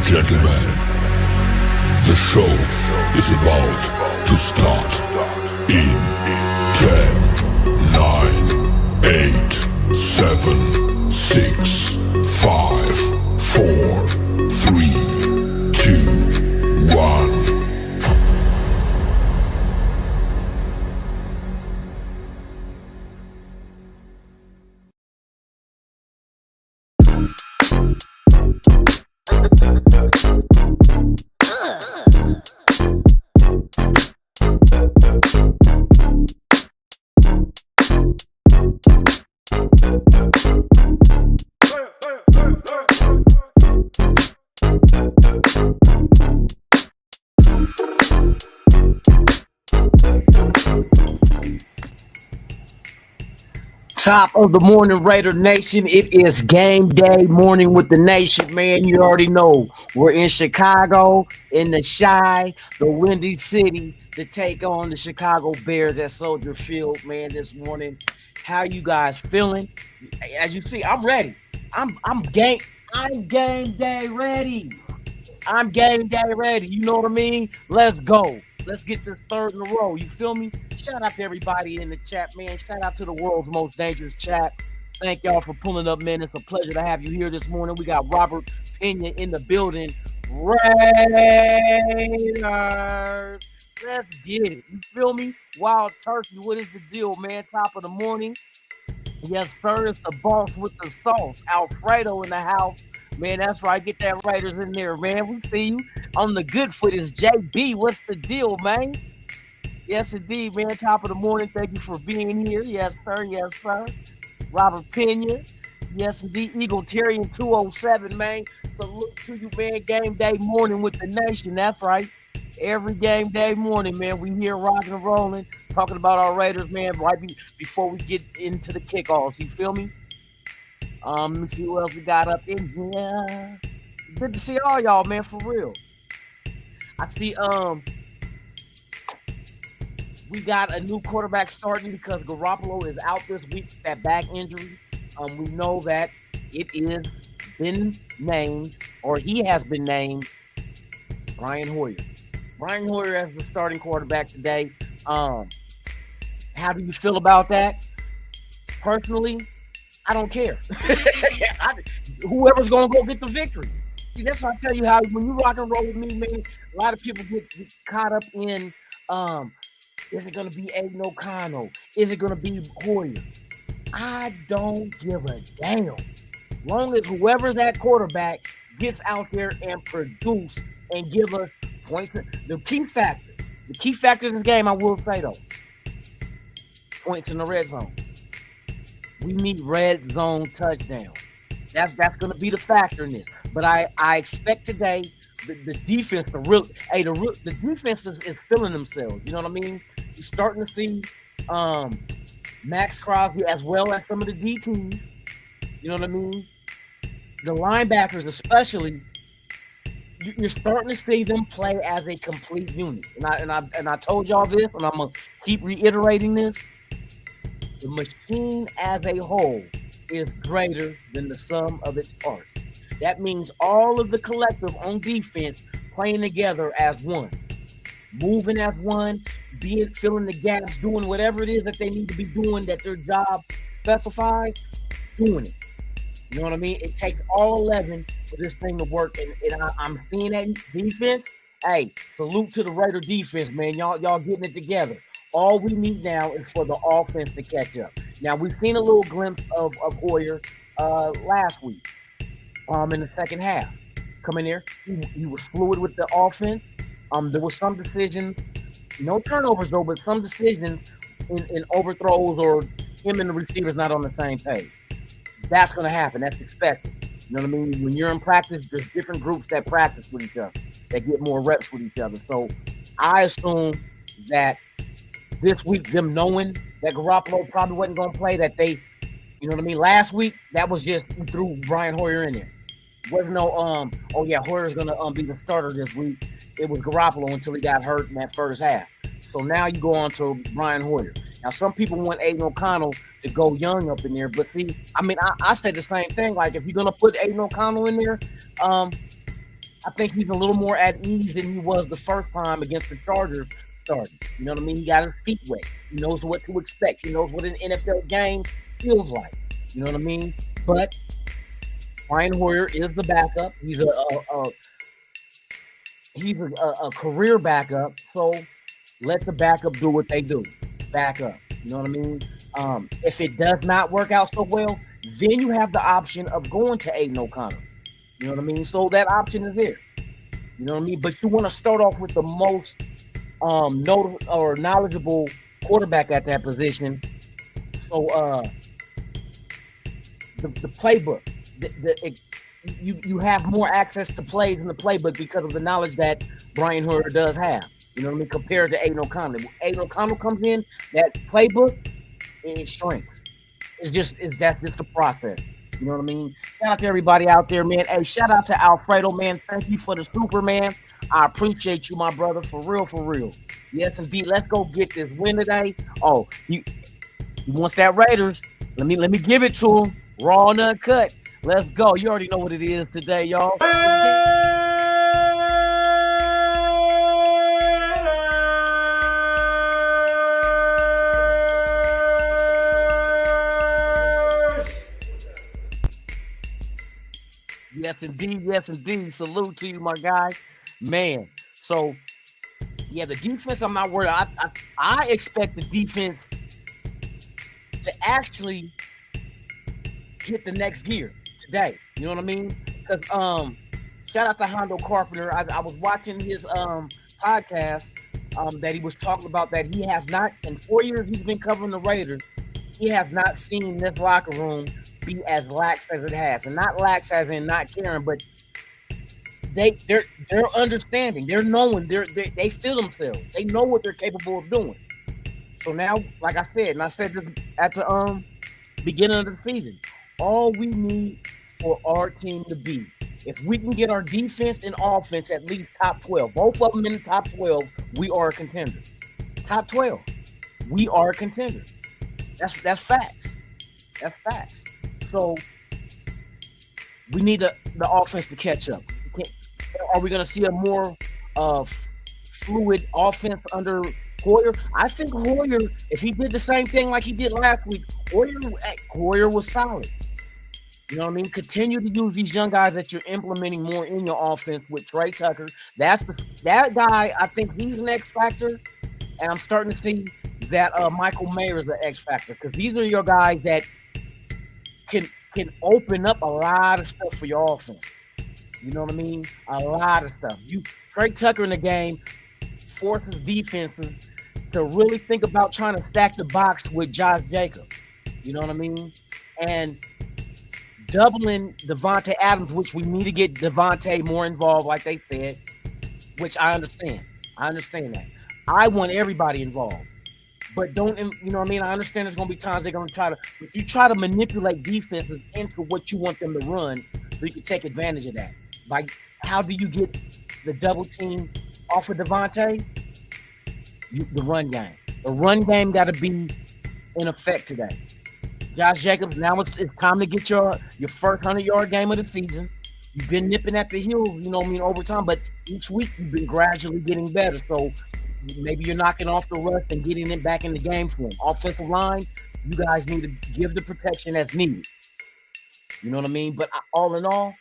gentlemen, the show is about to start in 10, 9, 8, 7, 6, 5, 4, 3, 2, 1. Top of the morning, Raider Nation. It is game day morning with the nation, man. You already know we're in Chicago, in the Chi, the Windy City, to take on the Chicago Bears at Soldier Field, man. This morning, how you guys feeling? As you see, I'm ready. I'm game day ready. I'm game day ready. You know what I mean? Let's go. Let's get this third in a row. You feel me? Shout out to everybody in the chat, man. Shout out to the world's most dangerous chat. Thank y'all for pulling up, man. It's a pleasure to have you here this morning. We got Robert Pena in the building. Raiders. Let's get it. You feel me? Wild Turkey. What is the deal, man? Top of the morning. Yes, sir. It's the boss with the sauce. Alfredo in the house. Man, that's right. Get that Raiders in there, man. We see you. On the good foot is JB. What's the deal, man? Yes, indeed, man. Top of the morning. Thank you for being here. Yes, sir. Yes, sir. Robert Pena. Yes, indeed. Eagle Terry in 207, man. Salute to you, man. Game day morning with the nation. That's right. Every game day morning, man. We here rocking and rolling, talking about our Raiders, man, right before we get into the kickoffs. You feel me? Let me see what else we got up in here. Good to see all y'all, man, for real. I see we got a new quarterback starting because Garoppolo is out this week with that back injury. We know that it is been named, or he has been named, Brian Hoyer. Brian Hoyer as the starting quarterback today. How do you feel about that? Personally, I don't care. Whoever's going to go get the victory. See, that's why I tell you how when you rock and roll with me, man, a lot of people get caught up in, is it going to be Aiden O'Connell? Is it going to be Hoyer? I don't give a damn. Long as whoever's that quarterback gets out there and produce and give us points. The key factor in this game, I will say though, points in the red zone. We need red zone touchdown. That's going to be the factor in this. But I expect today the defense the defense is feeling themselves. You know what I mean? You're starting to see Max Crosby as well as some of the DTs. You know what I mean? The linebackers especially. You're starting to see them play as a complete unit. And I told y'all this, and I'm gonna keep reiterating this. The machine as a whole is greater than the sum of its parts. That means all of the collective on defense playing together as one, moving as one, filling the gaps, doing whatever it is that they need to be doing that their job specifies, doing it. You know what I mean? It takes all 11 for this thing to work, and I'm seeing that defense. Hey, salute to the Raider defense, man. Y'all getting it together. All we need now is for the offense to catch up. Now, we've seen a little glimpse of Hoyer last week in the second half. Coming there, he was fluid with the offense. There was some decisions, no turnovers though, but some decisions in overthrows or him and the receivers not on the same page. That's going to happen. That's expected. You know what I mean? When you're in practice, there's different groups that practice with each other, that get more reps with each other. So I assume that this week, them knowing that Garoppolo probably wasn't going to play, that they, you know what I mean? Last week, that was just we threw Brian Hoyer in there. Wasn't no, Hoyer's going to be the starter this week. It was Garoppolo until he got hurt in that first half. So now you go on to Brian Hoyer. Now, some people want Aiden O'Connell to go young up in there, but see, I mean, I said the same thing. Like, if you're going to put Aiden O'Connell in there, I think he's a little more at ease than he was the first time against the Chargers starting. You know what I mean? He got his feet wet. He knows what to expect. He knows what an NFL game feels like. You know what I mean? But Brian Hoyer is the backup. He's a career backup. So let the backup do what they do. Back up. You know what I mean? If it does not work out so well, then you have the option of going to Aiden O'Connell. You know what I mean? So that option is there. You know what I mean? But you want to start off with the most knowledgeable quarterback at that position. So the playbook, you have more access to plays in the playbook because of the knowledge that Brian Hoyer does have. You know what I mean? Compared to Aiden O'Connell. When Aiden O'Connell comes in, that playbook, it shrinks. That's just the process. You know what I mean? Shout out to everybody out there, man. Hey, shout out to Alfredo, man. Thank you for the super, man. I appreciate you, my brother. For real, for real. Yes, indeed. Let's go get this win today. Oh, he wants that Raiders. Let me give it to him. Raw and uncut. Let's go. You already know what it is today, y'all. Yes, indeed. Yes, indeed. Salute to you, my guy. Man. So, yeah, the defense, I'm not worried. I expect the defense to actually hit the next gear today. You know what I mean? Because shout out to Hondo Carpenter. I was watching his podcast that he was talking about that he has not, in 4 years he's been covering the Raiders, he has not seen this locker room be as lax as it has. And not lax as in not caring, but they're understanding. They're knowing. They feel themselves. They know what they're capable of doing. So now, like I said, and I said this at the beginning of the season, all we need for our team to be, if we can get our defense and offense at least top 12, both of them in the top 12, we are a contender. Top 12, we are a contender. That's facts. That's facts. So we need the offense to catch up. Are we going to see a more fluid offense under Hoyer? I think Hoyer, if he did the same thing like he did last week, Hoyer was solid. You know what I mean? Continue to use these young guys that you're implementing more in your offense with Trey Tucker. That guy, I think he's an X factor. And I'm starting to see that Michael Mayer is an X factor, because these are your guys that can open up a lot of stuff for your offense. You know what I mean? A lot of stuff. Trey Tucker in the game forces defenses to really think about trying to stack the box with Josh Jacobs. You know what I mean? And doubling Devontae Adams, which we need to get Devontae more involved, like they said, which I understand. I understand that. I want everybody involved. But don't, you know what I mean? I understand there's going to be times they're going to if you try to manipulate defenses into what you want them to run, so you can take advantage of that. Like, how do you get the double team off of Devontae? The run game. The run game got to be in effect today. Josh Jacobs, now it's time to get your first 100-yard game of the season. You've been nipping at the heels, you know what I mean, over time, but each week you've been gradually getting better. So maybe you're knocking off the rust and getting it back in the game for him. Offensive line, you guys need to give the protection that's needed. You know what I mean? But all in all,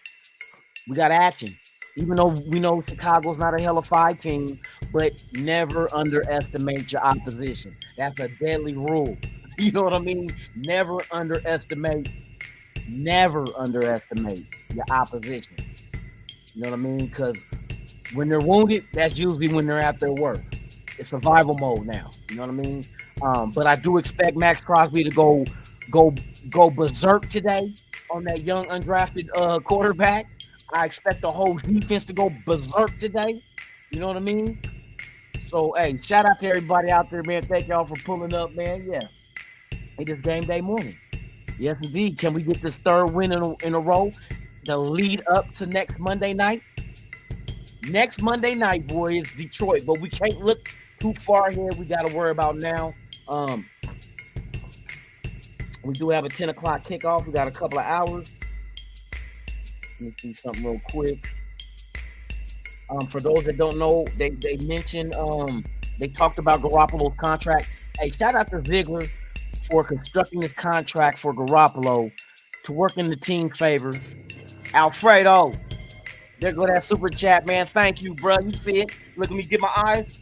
we got action. Even though we know Chicago's not a hell of a fight team, but never underestimate your opposition. That's a deadly rule. You know what I mean? Never underestimate your opposition. You know what I mean? Because when they're wounded, that's usually when they're at their worst. It's survival mode now. You know what I mean? But I do expect Max Crosby to go berserk today on that young undrafted quarterback. I expect the whole defense to go berserk today. You know what I mean? So, hey, shout out to everybody out there, man. Thank y'all for pulling up, man. Yes. It is game day morning. Yes, indeed. Can we get this third win in a row to lead up to next Monday night? Next Monday night, boy, is Detroit, but we can't look too far ahead. We got to worry about now. We do have a 10 o'clock kickoff. We got a couple of hours. Let me see something real quick. For those that don't know, they mentioned they talked about Garoppolo's contract. Hey, shout out to Ziegler for constructing this contract for Garoppolo to work in the team favor. Alfredo, there go that super chat, man. Thank you, bro. You see it? Look at me, get my eyes.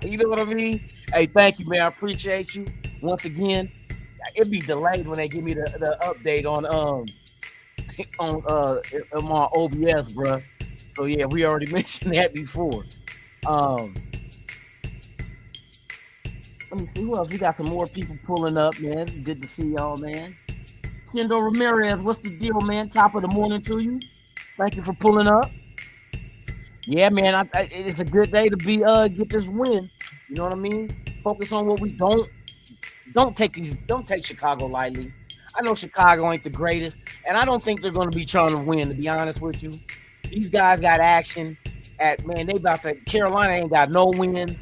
You know what I mean? Hey, thank you, man. I appreciate you once again. It'd be delayed when they give me the update on my OBS, bro. So yeah, we already mentioned that before. Let me see who else. We got some more people pulling up, man. Good to see y'all, man. Kendall Ramirez, what's the deal, man? Top of the morning to you. Thank you for pulling up. Yeah, man, it's a good day to be get this win. You know what I mean? Focus on what we don't take Chicago lightly. I know Chicago ain't the greatest, and I don't think they're going to be trying to win, to be honest with you. These guys got action Carolina ain't got no wins.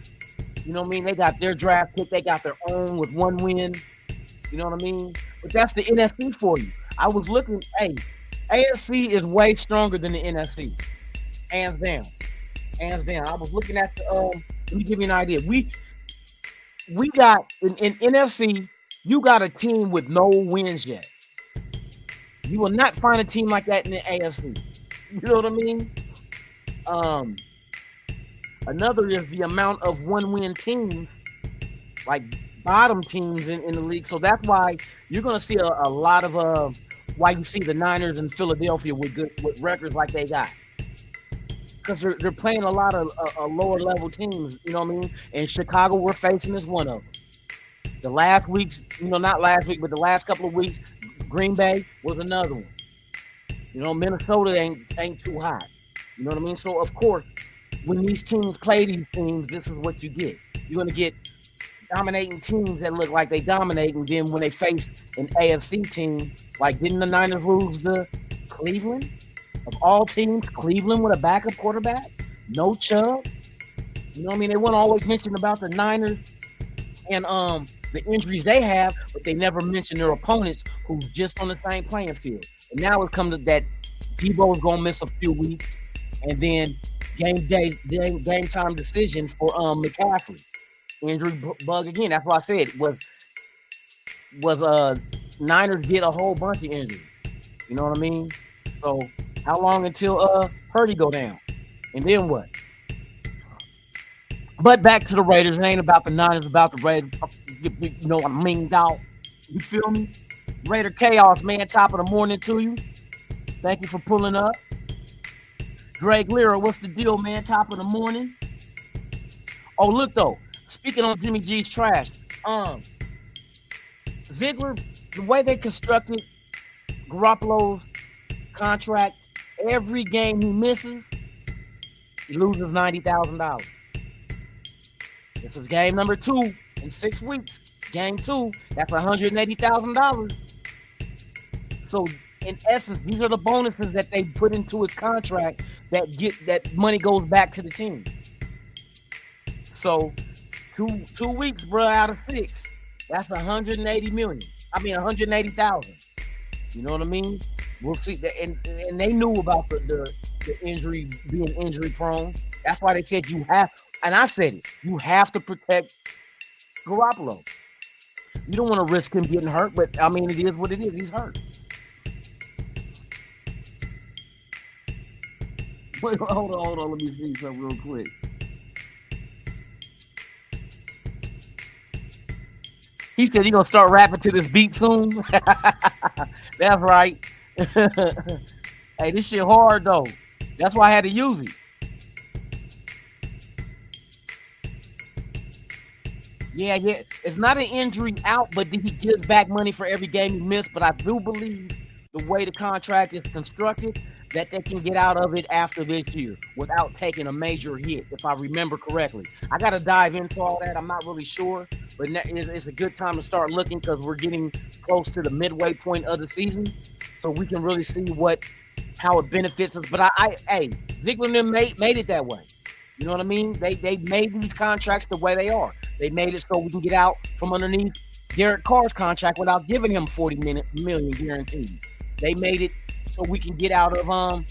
You know what I mean? They got their draft pick. They got their own with one win. You know what I mean? But that's the NFC for you. I was looking, AFC is way stronger than the NFC. Hands down. I was looking at let me give you an idea. We got in NFC, you got a team with no wins yet. You will not find a team like that in the AFC. You know what I mean? Another is the amount of one-win teams, like bottom teams in the league. So that's why you're going to see a lot of why you see the Niners in Philadelphia with records like they got. Because they're playing a lot of lower level teams, you know what I mean? And Chicago we're facing is one of them. The last weeks, not last week, but the last couple of weeks, Green Bay was another one. Minnesota ain't too hot. You know what I mean? So of course, when these teams play these teams, this is what you get. You're gonna get dominating teams that look like they dominate, and then when they face an AFC team, like didn't the Niners lose to Cleveland? Of all teams, Cleveland with a backup quarterback, no Chubb. You know what I mean? They wouldn't always mention about the Niners and the injuries they have, but they never mention their opponents who's just on the same playing field. And now it comes to that Debo is gonna miss a few weeks, and then game time decision for McCaffrey. Injury bug again. That's why I said was Niners get a whole bunch of injuries. You know what I mean? So how long until Purdy go down? And then what? But back to the Raiders. It ain't about the Niners, about the Raiders. You know what I mean, dog? You feel me? Raider Chaos, man. Top of the morning to you. Thank you for pulling up. Greg Lira, what's the deal, man? Top of the morning. Oh, look, though. Speaking on Jimmy G's trash, Ziegler, the way they constructed Garoppolo's contract, every game he misses, he loses $90,000. This is game number 2 in 6 weeks. Game 2, that's $180,000. So, in essence, these are the bonuses that they put into his contract that money goes back to the team. So, two weeks, bro, out of 6, that's $180,000. You know what I mean? We'll see that, and they knew about the injury, being injury prone. That's why they said you have, and I said it, you have to protect Garoppolo. You don't want to risk him getting hurt, but I mean, it is what it is. He's hurt. Wait, hold on. Let me see something real quick. He said he's going to start rapping to this beat soon. That's right. Hey, this shit hard, though. That's why I had to use it. Yeah. It's not an injury out, but he gives back money for every game he missed. But I do believe the way the contract is constructed, that they can get out of it after this year without taking a major hit, if I remember correctly. I got to dive into all that. I'm not really sure, but it's a good time to start looking because we're getting close to the midway point of the season, so we can really see how it benefits us. But Ziegler made it that way. You know what I mean? They made these contracts the way they are. They made it so we can get out from underneath Derek Carr's contract without giving him $40 million guaranteed. They made it so we can get out of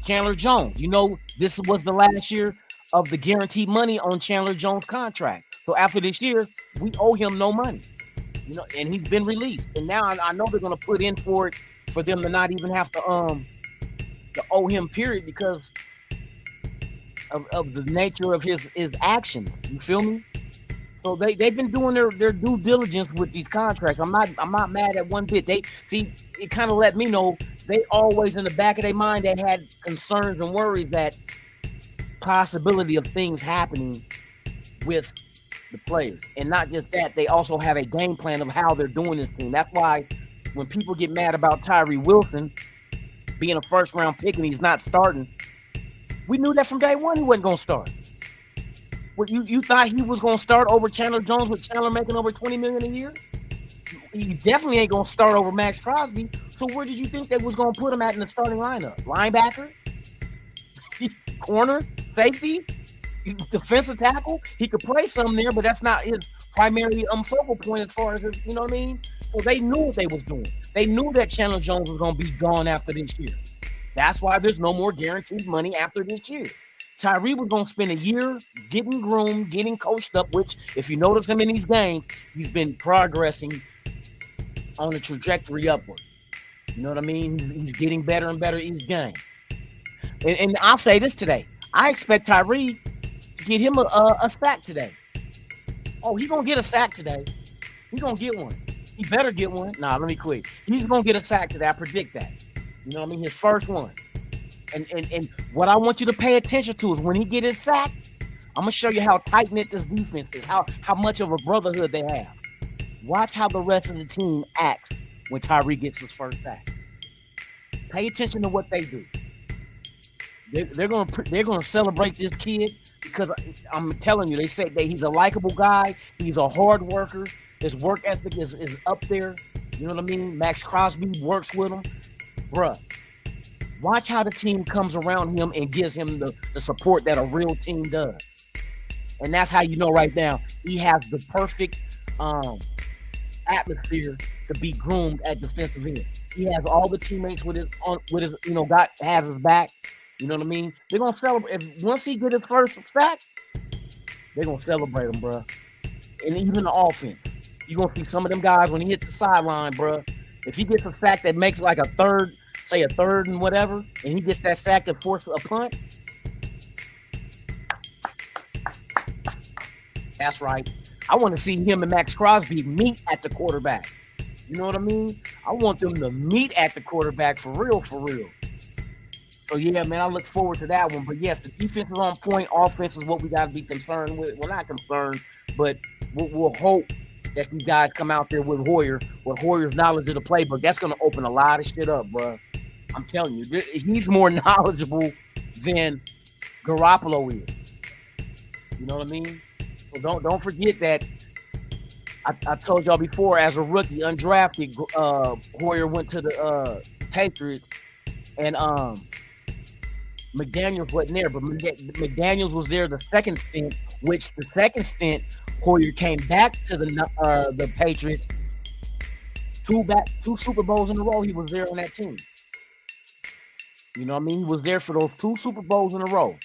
Chandler Jones. You know, this was the last year of the guaranteed money on Chandler Jones' contract. So after this year, we owe him no money. You know, and he's been released. And now I know they're gonna put in for it for them to not even have to owe him, period, because of the nature of his actions. You feel me? So they've been doing their due diligence with these contracts. I'm not mad at one bit. They see it kind of let me know they always in the back of their mind they had concerns and worries that possibility of things happening with the players. And not just that, they also have a game plan of how they're doing this thing. That's why when people get mad about Tyree Wilson being a first round pick and he's not starting, we knew that from day one he wasn't going to start. What, you thought he was going to start over Chandler Jones with Chandler making over $20 million a year? He definitely ain't going to start over Max Crosby. So where did you think they was going to put him at in the starting lineup? Linebacker? Corner? Safety? Defensive tackle? He could play some there, but that's not his primary focal point as far as his, you know what I mean? So they knew what they was doing. They knew that Chandler Jones was going to be gone after this year. That's why there's no more guaranteed money after this year. Tyree was going to spend a year getting groomed, getting coached up, which, if you notice him in these games, he's been progressing on a trajectory upward. You know what I mean? He's getting better and better each game. And I'll say this today. I expect Tyree to get him a sack today. Oh, he's going to get a sack today. He's going to get one. He better get one. Nah, let me quit. He's going to get a sack today. I predict that. You know what I mean? His first one. And what I want you to pay attention to is when he get his sack, I'm going to show you how tight-knit this defense is, how much of a brotherhood they have. Watch how the rest of the team acts when Tyree gets his first sack. Pay attention to what they do. They're gonna celebrate this kid because I'm telling you, they say that he's a likable guy. He's a hard worker. His work ethic is up there. You know what I mean? Max Crosby works with him. Bruh, watch how the team comes around him and gives him the support that a real team does. And that's how you know right now he has the perfect atmosphere to be groomed at defensive end. He has all the teammates with his has his back. You know what I mean? They're gonna celebrate. Once he get his first sack, they're gonna celebrate him, bro. And even the offense, you're gonna see some of them guys when he hits the sideline, bro. If he gets a sack that makes like a third and whatever, and he gets that sack that forces a punt, that's right. I want to see him and Max Crosby meet at the quarterback. You know what I mean? I want them to meet at the quarterback for real, for real. So, yeah, man, I look forward to that one. But, yes, the defense is on point. Offense is what we got to be concerned with. Well, not concerned, but we'll hope that you guys come out there with Hoyer's knowledge of the playbook. That's going to open a lot of shit up, bro. I'm telling you, he's more knowledgeable than Garoppolo is. You know what I mean? So don't forget that I told y'all before, as a rookie, undrafted, Hoyer went to the Patriots, and McDaniels wasn't there, but McDaniels was there the second stint, which the second stint, Hoyer came back to the Patriots, two Super Bowls in a row. He was there on that team. You know what I mean? He was there for those 2 Super Bowls in a row.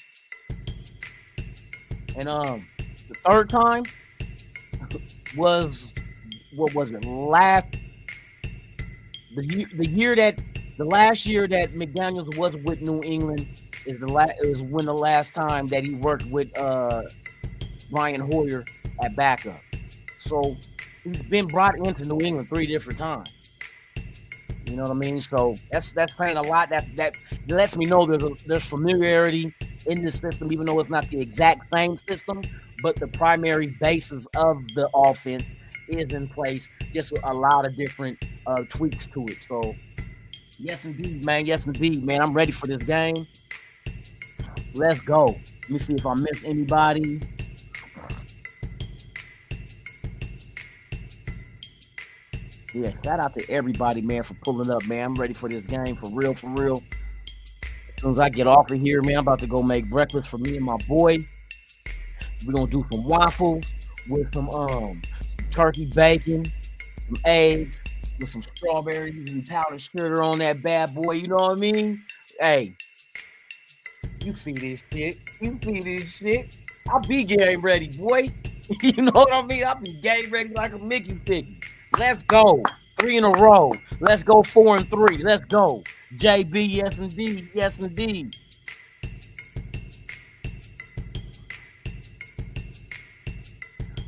And the third time was, what was it? The last year that McDaniels was with New England is when the last time that he worked with Brian Hoyer at backup. So he's been brought into New England 3 different times. You know what I mean? So that's saying a lot. That lets me know there's familiarity in this system, even though it's not the exact same system, but the primary basis of the offense is in place. Just a lot of different tweaks to it. So yes, indeed, man. Yes, indeed, man. I'm ready for this game. Let's go. Let me see if I missed anybody. Yeah, shout out to everybody, man, for pulling up, man. I'm ready for this game, for real, for real. As soon as I get off of here, man, I'm about to go make breakfast for me and my boy. We're going to do some waffles with some turkey bacon, some eggs, with some strawberries and powdered sugar on that bad boy. You know what I mean? Hey, You see this shit. You see this shit. I'll be game ready, boy. You know what I mean? I'll be game ready like a Mickey Piggy. Let's go. 3 in a row. Let's go 4 and 3. Let's go. JB, yes indeed. Yes indeed.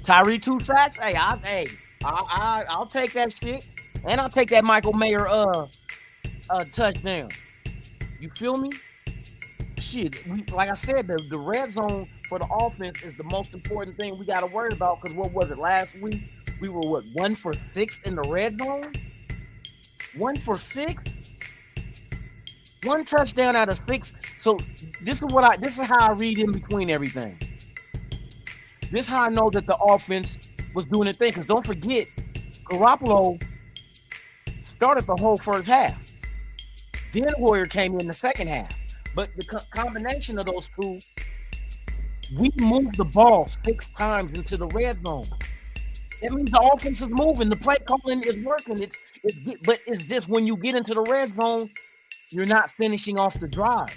Tyree 2 sacks. Hey, I'll take that shit. And I'll take that Michael Mayer touchdown. You feel me? Shit, like I said, the red zone for the offense is the most important thing we got to worry about. Because what was it last week? We were 1 for 6 in the red zone. 1 for 6. 1 touchdown out of 6. So this is how I read in between everything. This is how I know that the offense was doing its thing. Because don't forget, Garoppolo started the whole first half. Then Hoyer came in the second half. But the combination of those two, we moved the ball 6 times into the red zone. That means the offense is moving. The play calling is working. But it's just when you get into the red zone, you're not finishing off the drive.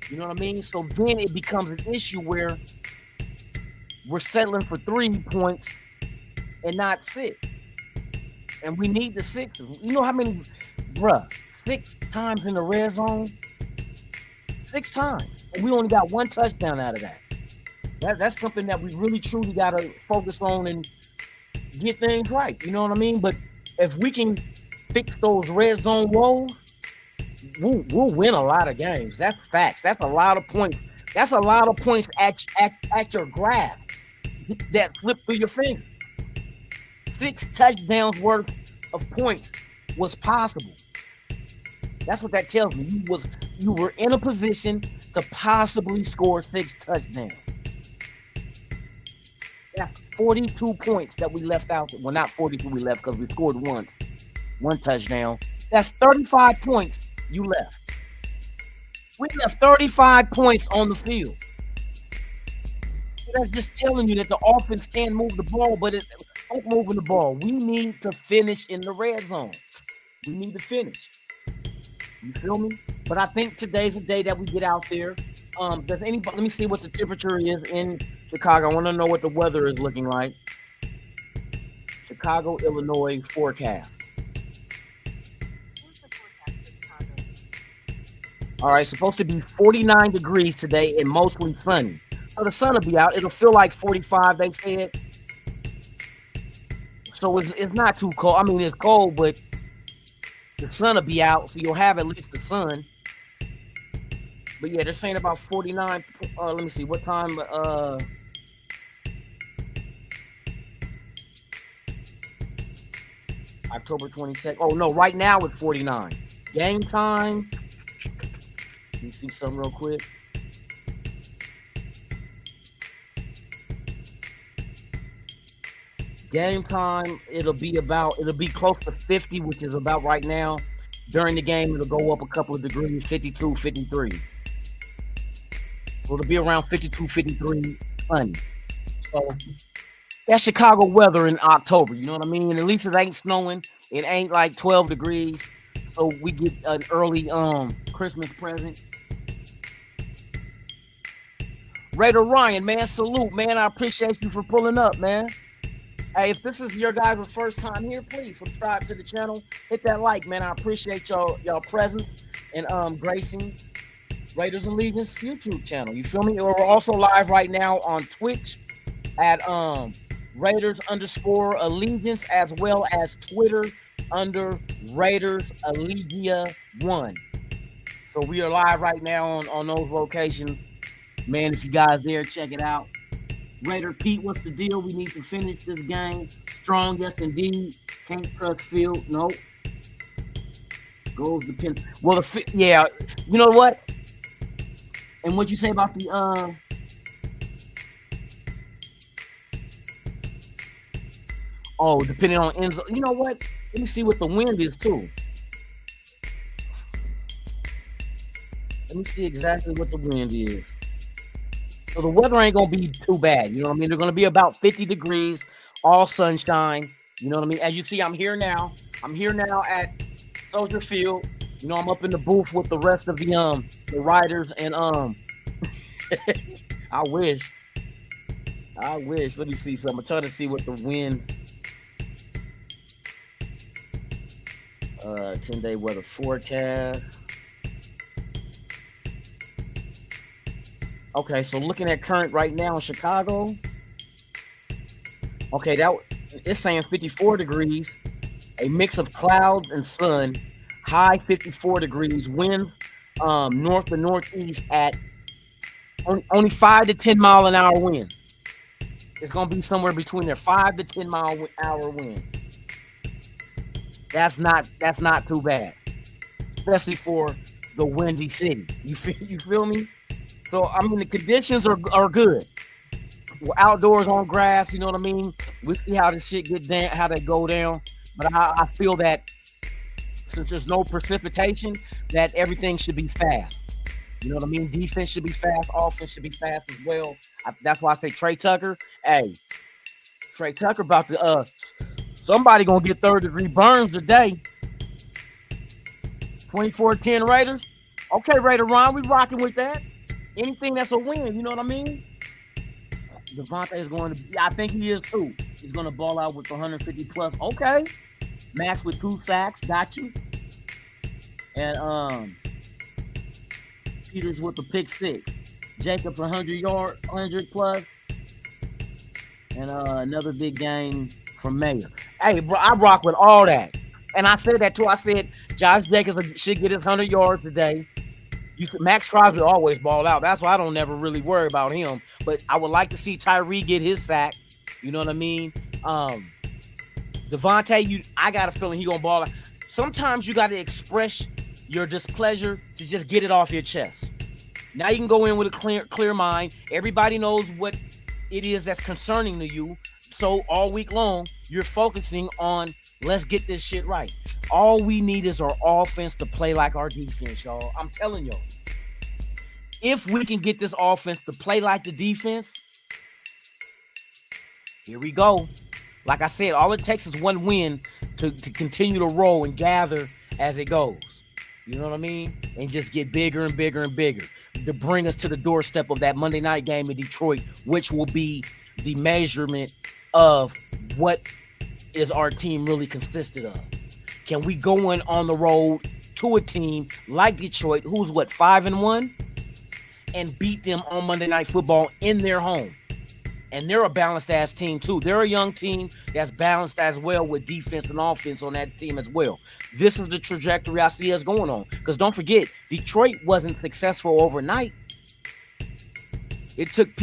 You know what I mean? So then it becomes an issue where we're settling for 3 points and not 6. And we need the 6. You know how many, 6 times in the red zone? 6 times. And we only got 1 touchdown out of that. That's something that we really truly got to focus on and get things right. You know what I mean? But if we can fix those red zone woes, we'll win a lot of games. That's facts. That's a lot of points. That's a lot of points at your graph that slip through your fingers. 6 touchdowns worth of points was possible. That's what that tells me. You were in a position to possibly score 6 touchdowns. That's 42 points that we left out. Well, not 42 we left because we scored 1 touchdown. That's 35 points you left. We left 35 points on the field. So that's just telling you that the offense can move the ball, but it's not moving the ball. We need to finish in the red zone. We need to finish. You feel me? But I think today's the day that we get out there. Does anybody? Let me see what the temperature is in Chicago. I want to know what the weather is looking like. Chicago, Illinois forecast. What's the forecast for Chicago? All right, supposed to be 49 degrees today and mostly sunny. So the sun will be out. It'll feel like 45, they said. So it's not too cold. I mean, it's cold, but the sun will be out, so you'll have at least the sun. But yeah, they're saying about 49. Let me see what time. October 22nd. Oh no, right now it's 49. Game time. Let me see something real quick. Game time, it'll be close to 50, which is about right now. During the game, it'll go up a couple of degrees, 52, 53. So it'll be around 52, 53 sunny. So that's Chicago weather in October. You know what I mean? At least it ain't snowing. It ain't like 12 degrees. So we get an early Christmas present. Raider Ryan, man, salute, man. I appreciate you for pulling up, man. Hey, if this is your guys' first time here, please subscribe to the channel. Hit that like, man. I appreciate y'all presence and gracing Raiders Allegiance YouTube channel. You feel me? We're also live right now on Twitch at Raiders_Allegiance, as well as Twitter under Raiders Allegia 1. So we are live right now on those locations. Man, if you guys there, check it out. Raider Pete, what's the deal? We need to finish this game strong. Yes, indeed. Can't trust Field. Nope. Goes the pin. Well, yeah. You know what? And what you say about the depending on Enzo. You know what? Let me see what the wind is too. Let me see exactly what the wind is. So the weather ain't going to be too bad. You know what I mean? They're going to be about 50 degrees, all sunshine. You know what I mean? As you see, I'm here now. I'm here now at Soldier Field. You know, I'm up in the booth with the rest of the writers and I wish. Let me see something. I'm trying to see what the win 10-day weather forecast. Okay, so looking at current right now in Chicago. Okay, it's saying 54 degrees, a mix of clouds and sun, high 54 degrees, wind north to northeast at only 5 to 10 mile an hour wind. It's gonna be somewhere between their 5 to 10 mile an hour wind. That's not too bad, especially for the windy city. You feel me? So I mean the conditions are good. We're outdoors on grass, you know what I mean? We see how this shit get down, how they go down. But I feel that since there's no precipitation, that everything should be fast. You know what I mean? Defense should be fast, offense should be fast as well. That's why I say Trey Tucker. Hey, Trey Tucker about to somebody gonna get third-degree burns today. 24-10 Raiders. Okay, Raider Ron, we rocking with that. Anything that's a win, you know what I mean? Devontae is going to, I think he is too. He's going to ball out with 150 plus. Okay. Max with 2 sacks. Got you. And Peters with the pick 6. Jacob 100 plus. And another big game from Mayer. Hey, bro, I rock with all that. And I said that too. I said Josh Jacobs should get his 100 yards today. Max Crosby always ball out. That's why I don't never really worry about him. But I would like to see Tyree get his sack. You know what I mean? Devontae, I got a feeling he gonna ball out. Sometimes you got to express your displeasure to just get it off your chest. Now you can go in with a clear mind. Everybody knows what it is that's concerning to you. So all week long, you're focusing on let's get this shit right. All we need is our offense to play like our defense, y'all. I'm telling y'all. If we can get this offense to play like the defense, here we go. Like I said, all it takes is one win to continue to roll and gather as it goes. You know what I mean? And just get bigger and bigger and bigger to bring us to the doorstep of that Monday night game in Detroit, which will be the measurement of what is our team really consisted of. Can we go in on the road to a team like Detroit, who's 5-1, and beat them on Monday Night Football in their home? And they're a balanced ass team too. They're a young team that's balanced as well with defense and offense on that team as well. This is the trajectory I see us going on. Because don't forget, Detroit wasn't successful overnight. It took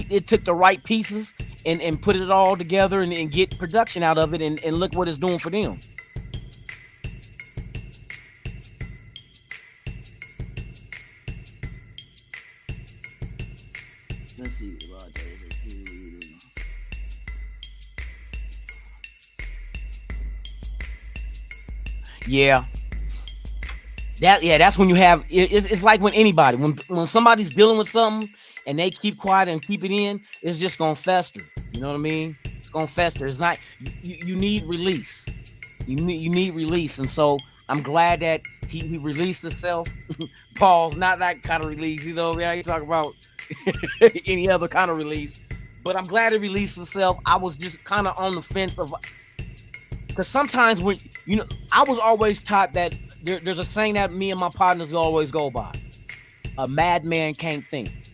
the right pieces and put it all together and get production out of it and look what it's doing for them. Let's see. Yeah. That's when you have it's like when anybody, when somebody's dealing with something and they keep quiet and keep it in, it's just gonna fester. You know what I mean? It's gonna fester. It's not you need release. You need release. And so I'm glad that he released himself. Pause, not that kind of release, you know. I ain't talking about any other kind of release. But I'm glad he released himself. I was just kind of on the fence of, because sometimes when I was always taught that there's a saying that me and my partners always go by: a madman can't think.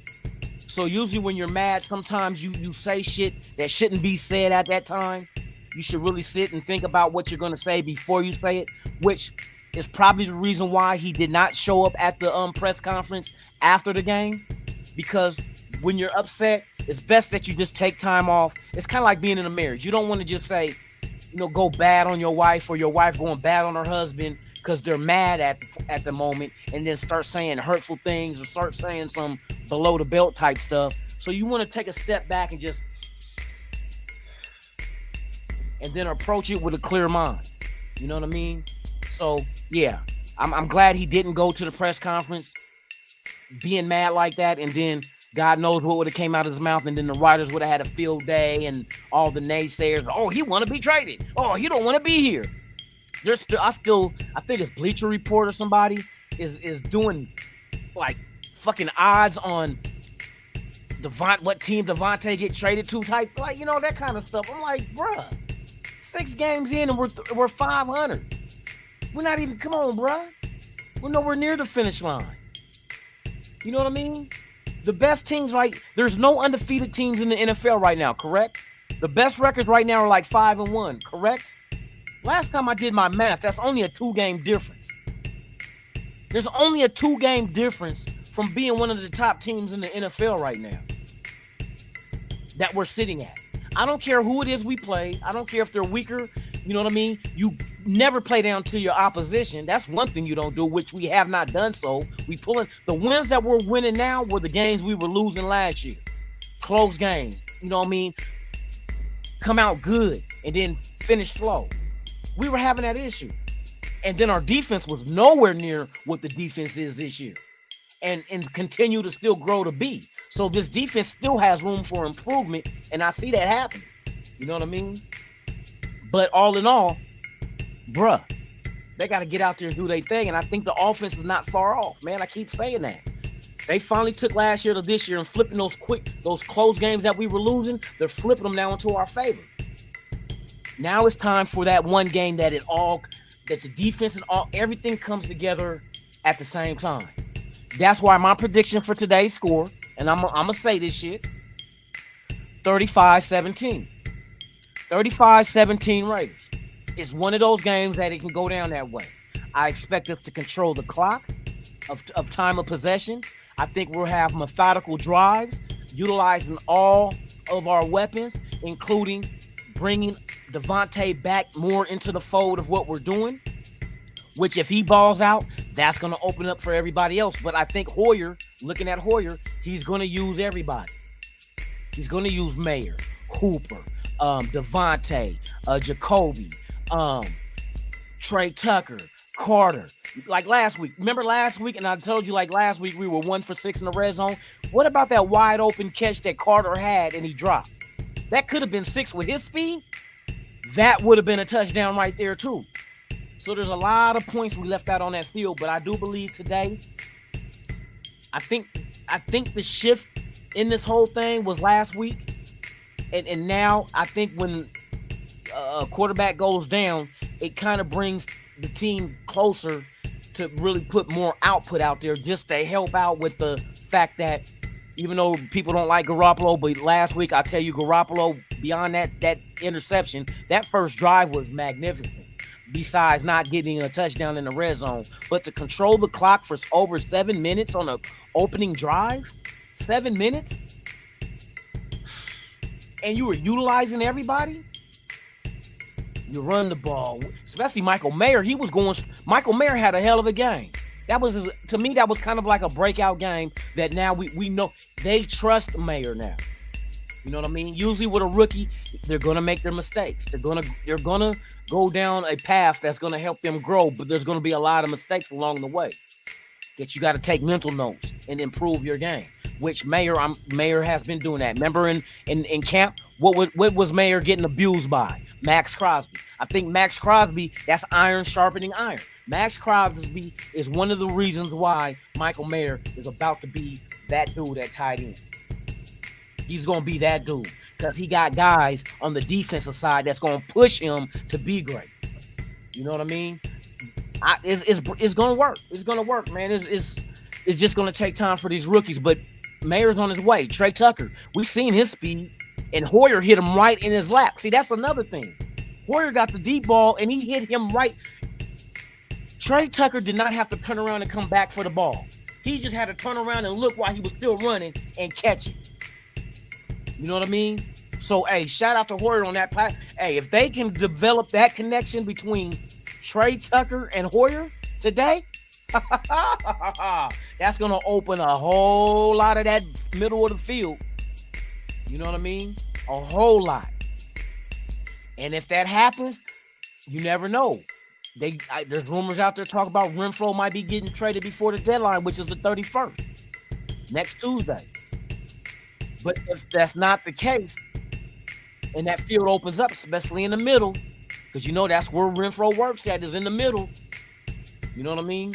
So usually when you're mad, sometimes you say shit that shouldn't be said at that time. You should really sit and think about what you're going to say before you say it, which is probably the reason why he did not show up at the press conference after the game. Because when you're upset, it's best that you just take time off. It's kind of like being in a marriage. You don't want to just say, go bad on your wife, or your wife going bad on her husband because they're mad at the moment, and then start saying hurtful things or start saying some below the belt type stuff. So you want to take a step back and then approach it with a clear mind. You know what I mean? So yeah, I'm glad he didn't go to the press conference being mad like that, and then God knows what would have came out of his mouth, and then the writers would have had a field day, and all the naysayers, oh, he want to be traded. Oh, he don't want to be here. I think it's Bleacher Report or somebody is doing like fucking odds on what team Devontae get traded to type, like, you know, that kind of stuff. I'm like, bruh, 6 games in and we're 500. We're not even, come on, bruh. We're nowhere near the finish line. You know what I mean? The best teams, right? There's no undefeated teams in the NFL right now, correct? The best records right now are like 5-1, correct? Last time I did my math, that's only a 2-game difference. There's only a 2-game difference from being one of the top teams in the NFL right now that we're sitting at. I don't care who it is we play. I don't care if they're weaker. You know what I mean? You never play down to your opposition. That's one thing you don't do, which we have not done so. We pulling the wins that we're winning now were the games we were losing last year. Close games. You know what I mean? Come out good and then finish slow. We were having that issue. And then our defense was nowhere near what the defense is this year. And continue to still grow to be. So this defense still has room for improvement, and I see that happening. You know what I mean? But all in all, bruh, they got to get out there and do their thing, and I think the offense is not far off, man. I keep saying that. They finally took last year to this year and flipping those close games that we were losing, they're flipping them now into our favor. Now it's time for that one game that the defense and everything comes together at the same time. That's why my prediction for today's score, and I'm going to say this shit, 35-17. 35-17 Raiders. It's one of those games that it can go down that way. I expect us to control the clock of time of possession. I think we'll have methodical drives, utilizing all of our weapons, including bringing Devontae back more into the fold of what we're doing, which if he balls out, that's going to open up for everybody else. But I think Hoyer, looking at Hoyer, he's going to use everybody. He's going to use Mayer, Hooper, Devontae, Jacoby, Trey Tucker, Carter. Like last week. Remember last week? And I told you like last week we were 1 for 6 in the red zone. What about that wide open catch that Carter had and he dropped? That could have been 6 with his speed. That would have been a touchdown right there too. So there's a lot of points we left out on that field, but I do believe today, I think the shift in this whole thing was last week, and now I think when a quarterback goes down, it kind of brings the team closer to really put more output out there, just to help out with the fact that even though people don't like Garoppolo, but last week I tell you, Garoppolo, beyond that interception, that first drive was magnificent. Besides not getting a touchdown in the red zone, but to control the clock for over 7 minutes on an opening drive, 7 minutes, and you were utilizing everybody. You run the ball, especially Michael Mayer. Michael Mayer had a hell of a game. That was, to me, that was kind of like a breakout game that now we know they trust Mayer now. You know what I mean? Usually with a rookie, they're gonna make their mistakes. They're gonna go down a path that's gonna help them grow, but there's gonna be a lot of mistakes along the way that you got to take mental notes and improve your game. Which Mayer has been doing that. Remember in camp, what was Mayer getting abused by? Max Crosby. I think Max Crosby, that's iron sharpening iron. Max Crosby is one of the reasons why Michael Mayer is about to be that dude at tight end. He's going to be that dude because he got guys on the defensive side that's going to push him to be great. You know what I mean? It's going to work. It's going to work, man. It's just going to take time for these rookies, but Mayer's on his way. Trey Tucker, we've seen his speed, and Hoyer hit him right in his lap. See, that's another thing. Hoyer got the deep ball, and he hit him right. Trey Tucker did not have to turn around and come back for the ball. He just had to turn around and look while he was still running and catch it. You know what I mean? So, hey, shout out to Hoyer on that platform. Hey, if they can develop that connection between Trey Tucker and Hoyer today, that's going to open a whole lot of that middle of the field. You know what I mean? A whole lot. And if that happens, you never know. There's rumors out there talking about Renfrow might be getting traded before the deadline, which is the 31st, next Tuesday. But if that's not the case, and that field opens up, especially in the middle, because you know that's where Renfrow works at, is in the middle. You know what I mean?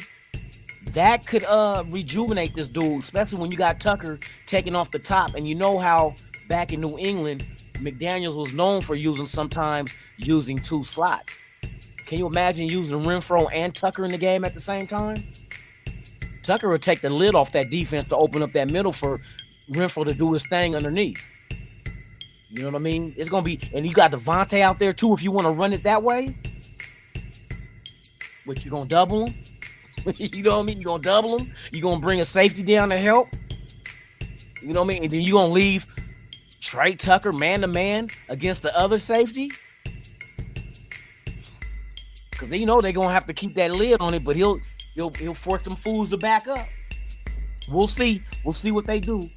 that could rejuvenate this dude, especially when you got Tucker taking off the top. And you know how back in New England, McDaniels was known for sometimes using 2 slots. Can you imagine using Renfrow and Tucker in the game at the same time? Tucker would take the lid off that defense to open up that middle for Renfrow to do his thing underneath. You know what I mean? It's going to be, and you got Devontae out there too if you want to run it that way. But you're going to double him. You know what I mean? You're going to double him. You're going to bring a safety down to help. You know what I mean? And then you're going to leave Trey Tucker man-to-man against the other safety. Because you know they're going to have to keep that lid on it, but he'll force them fools to back up. We'll see. We'll see what they do.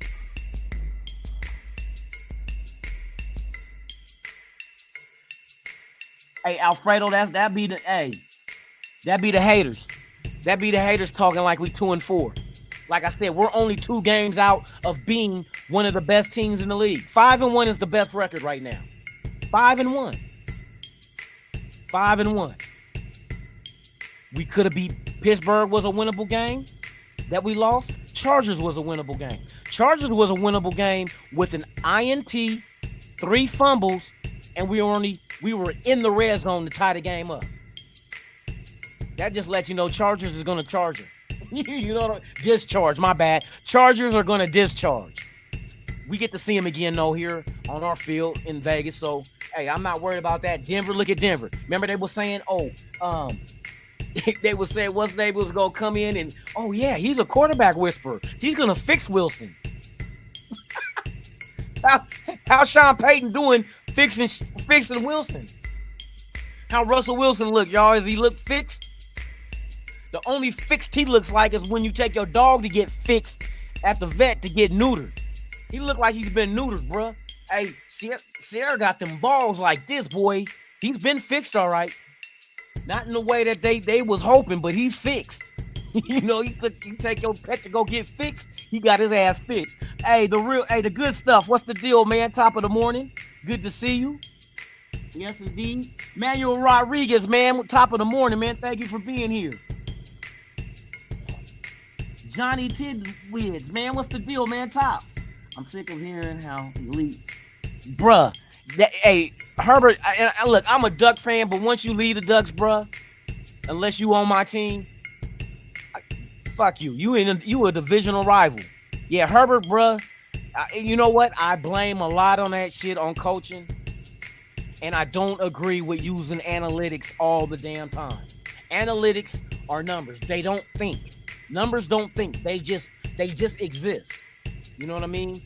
Hey, Alfredo, that'd be the haters. That'd be the haters talking like we 2-4. Like I said, we're only 2 games out of being one of the best teams in the league. 5-1 is the best record right now. 5-1. 5-1. We could have beat Pittsburgh, was a winnable game that we lost. Chargers was a winnable game. Chargers was a winnable game with an INT, 3 fumbles, and we were in the red zone to tie the game up. That just lets you know Chargers is going to charge her. You know, discharge, my bad. Chargers are going to discharge. We get to see them again, though, here on our field in Vegas. So, hey, I'm not worried about that. Denver, look at Denver. Remember they were saying, they were saying what's name was going to come in and, oh, yeah, he's a quarterback whisperer. He's going to fix Wilson. How's Sean Payton doing fixing Wilson? How Russell Wilson look, y'all? Is he look fixed? The only fixed he looks like is when you take your dog to get fixed at the vet to get neutered. He look like he's been neutered, bruh. Hey, Sierra got them balls like this, boy. He's been fixed, all right. Not in the way that they was hoping, but he's fixed. You know, you take your pet to go get fixed, he got his ass fixed. Hey, the good stuff. What's the deal, man? Top of the morning. Good to see you. Yes, indeed. Manuel Rodriguez, man. Top of the morning, man. Thank you for being here. Johnny Tidwitz, man. What's the deal, man? Tops. I'm sick of hearing how elite. Bruh. Hey, Herbert, look, I'm a Duck fan, but once you leave the Ducks, bruh, unless you on my team, fuck you. You a divisional rival. Yeah, Herbert, bruh. You know what? I blame a lot on that shit on coaching. And I don't agree with using analytics all the damn time. Analytics are numbers. They don't think. Numbers don't think. They just exist. You know what I mean?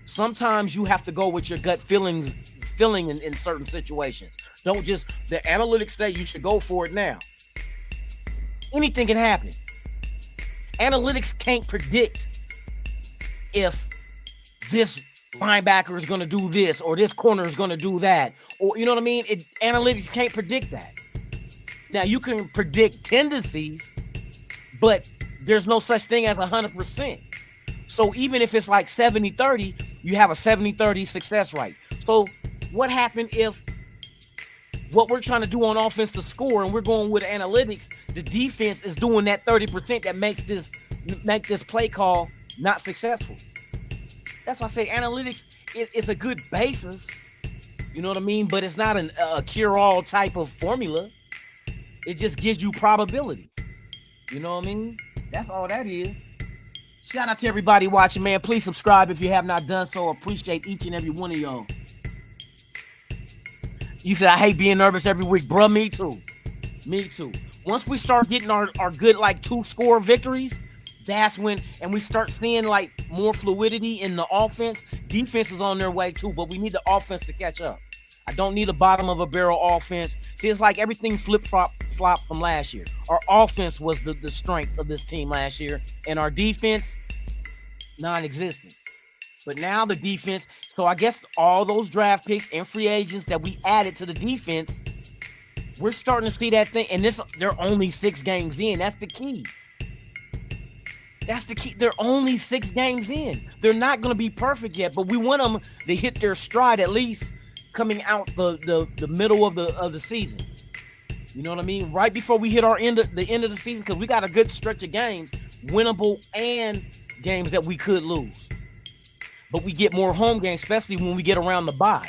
Sometimes you have to go with your gut feeling in certain situations. Don't just, the analytics say you should go for it now. Anything can happen. Analytics can't predict if this linebacker is going to do this or this corner is going to do that. Or, you know what I mean? Analytics can't predict that. Now, you can predict tendencies, but there's no such thing as 100%. So even if it's like 70-30, you have a 70-30 success rate. So what happened if what we're trying to do on offense to score and we're going with analytics, the defense is doing that 30% that make this play call not successful? That's why I say analytics is a good basis. You know what I mean? But it's not a cure-all type of formula. It just gives you probability. You know what I mean? That's all that is. Shout out to everybody watching, man. Please subscribe if you have not done so. Appreciate each and every one of y'all. You said, I hate being nervous every week. Bruh, me too. Me too. Once we start getting our good, like, 2-score victories, that's when, and we start seeing, like, more fluidity in the offense. Defense is on their way, too, but we need the offense to catch up. I don't need a bottom-of-a-barrel offense. See, it's like everything flip-flop from last year. Our offense was the strength of this team last year, and our defense, non-existent. But now the defense, so I guess all those draft picks and free agents that we added to the defense, we're starting to see that thing. And they're only 6 games in. That's the key. That's the key. They're only 6 games in. They're not going to be perfect yet, but we want them to hit their stride at least coming out the middle of the season. You know what I mean? Right before we hit the end of the season, because we got a good stretch of games, winnable and games that we could lose. But we get more home games, especially when we get around the bye.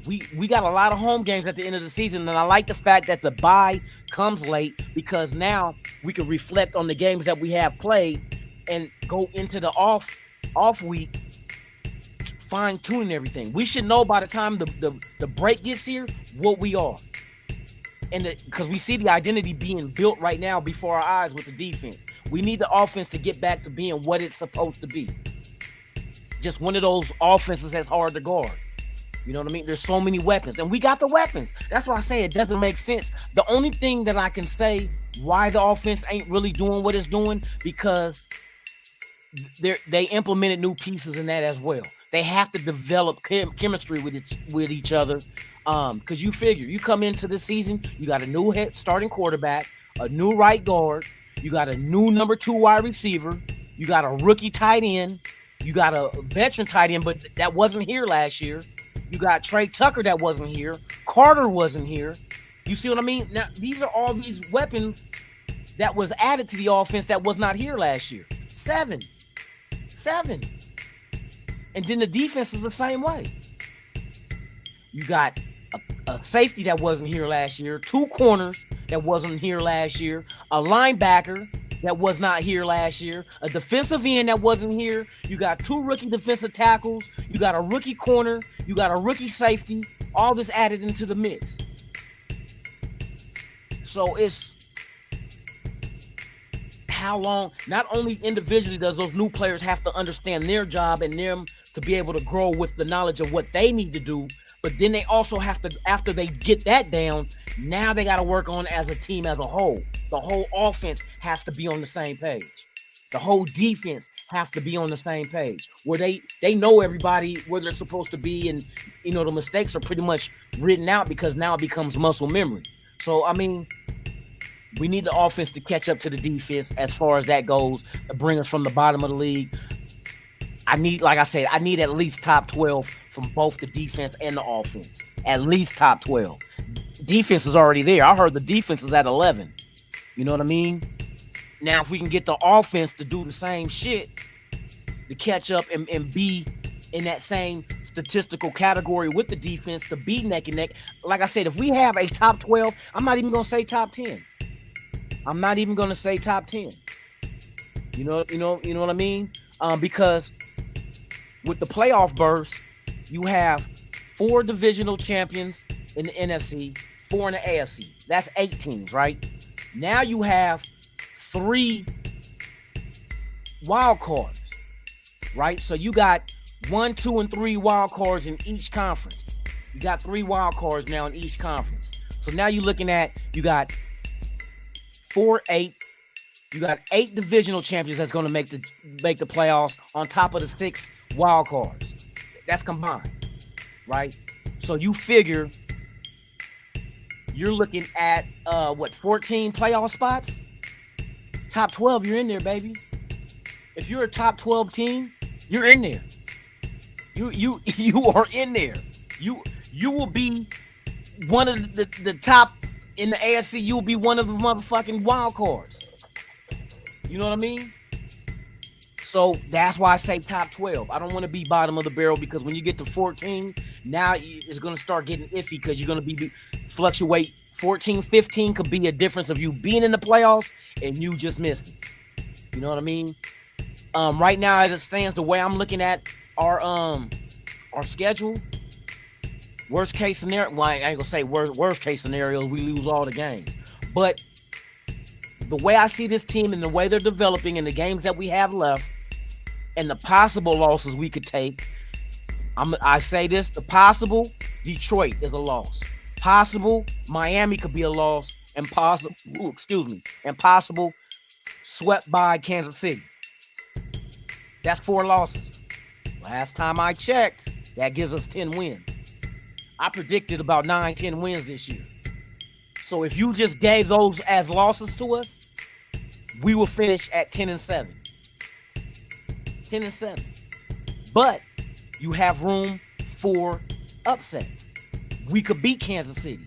We got a lot of home games at the end of the season, and I like the fact that the bye comes late because now we can reflect on the games that we have played and go into the off week fine-tuning everything. We should know by the time the break gets here what we are. And because we see the identity being built right now before our eyes with the defense. We need the offense to get back to being what it's supposed to be. Just one of those offenses that's hard to guard. You know what I mean? There's so many weapons, and we got the weapons. That's why I say it doesn't make sense. The only thing that I can say why the offense ain't really doing what it's doing, because they implemented new pieces in that as well. They have to develop chemistry with each other. Because you figure, you come into this season, you got a new head starting quarterback, a new right guard, you got a new number 2 wide receiver, you got a rookie tight end, you got a veteran tight end, but that wasn't here last year. You got Trey Tucker that wasn't here. Carter wasn't here. You see what I mean? Now, these are all these weapons that was added to the offense that was not here last year. Seven. And then the defense is the same way. You got a safety that wasn't here last year, 2 corners that wasn't here last year, a linebacker that was not here last year, a defensive end that wasn't here. You got 2 rookie defensive tackles. You got a rookie corner. You got a rookie safety. All this added into the mix. So it's how long, not only individually does those new players have to understand their job and them to be able to grow with the knowledge of what they need to do, but then they also have to, after they get that down, now they got to work on as a team as a whole. The whole offense has to be on the same page. The whole defense have to be on the same page, where they know everybody where they're supposed to be, and the mistakes are pretty much written out because now it becomes muscle memory. So I mean, we need the offense to catch up to the defense as far as that goes, to bring us from the bottom of the league. I need at least top 12 from both the defense and the offense. At least top 12. Defense is already there. I heard the defense is at 11. You know what I mean? Now, if we can get the offense to do the same shit, to catch up and be in that same statistical category with the defense, to be neck and neck. Like I said, if we have a top 12, I'm not even going to say top 10. I'm not even going to say top 10. You know what I mean? Because with the playoff burst, you have 4 divisional champions in the NFC, 4 in the AFC. That's 8 teams, right? Now you have 3 wild cards, right? So you got 1, 2, and 3 wild cards in each conference. You got 3 wild cards now in each conference. So now you're looking at, you got 4, 8. You got 8 divisional champions that's going to make the playoffs on top of the 6 wild cards. That's combined, right? So you figure you're looking at 14 playoff spots? Top 12, you're in there, baby. If you're a top 12 team, you're in there. You are in there. You will be one of the top in the AFC. You will be one of the motherfucking wild cards. You know what I mean? So that's why I say top 12. I don't want to be bottom of the barrel, because when you get to 14, now it's going to start getting iffy, because you're going to fluctuate. 14, 15 could be a difference of you being in the playoffs and you just missed it. You know what I mean? Right now, as it stands, the way I'm looking at our schedule, worst case scenario, well, I ain't going to say worst case scenario, we lose all the games. But the way I see this team and the way they're developing and the games that we have left and the possible losses we could take, I say this, the possible Detroit is a loss. Possible Miami could be a loss, and possible swept by Kansas City. That's 4 losses. Last time I checked, that gives us 10 wins. I predicted about 9-10 wins this year. So if you just gave those as losses to us, we will finish at 10-7. 10-7. But you have room for upset. We could beat Kansas City.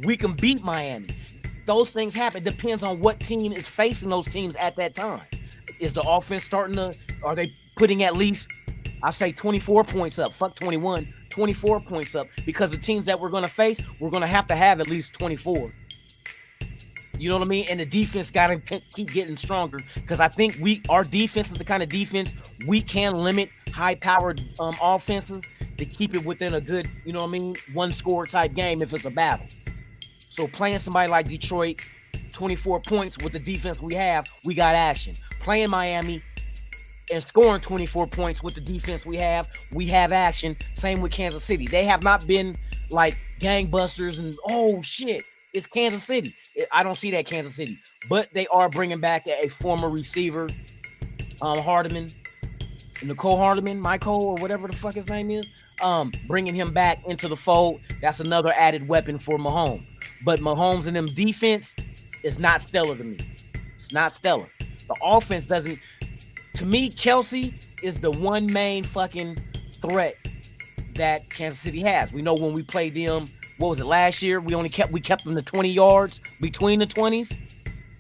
we can beat Miami. Those things happen. Depends on what team is facing those teams at that time. Is the offense starting to, are they putting at least, I say 24 points up, fuck 21, 24 points up, because the teams that we're going to face, we're going to have at least 24. You know what I mean? And the defense got to keep getting stronger, because I think our defense is the kind of defense we can limit high-powered offenses to keep it within a good, you know what I mean, one-score type game if it's a battle. So playing somebody like Detroit, 24 points with the defense we have, we got action. Playing Miami and scoring 24 points with the defense we have action. Same with Kansas City. They have not been like gangbusters and, oh, shit, it's Kansas City. I don't see that Kansas City. But they are bringing back a former receiver, Hardeman, Nicole Hardeman, Michael, or whatever the fuck his name is, bringing him back into the fold. That's another added weapon for Mahomes. But Mahomes and them defense is not stellar to me. It's not stellar. The offense doesn't. To me, Kelsey is the one main fucking threat that Kansas City has. We know when we played them, what was it, last year? We kept them to 20 yards between the 20s,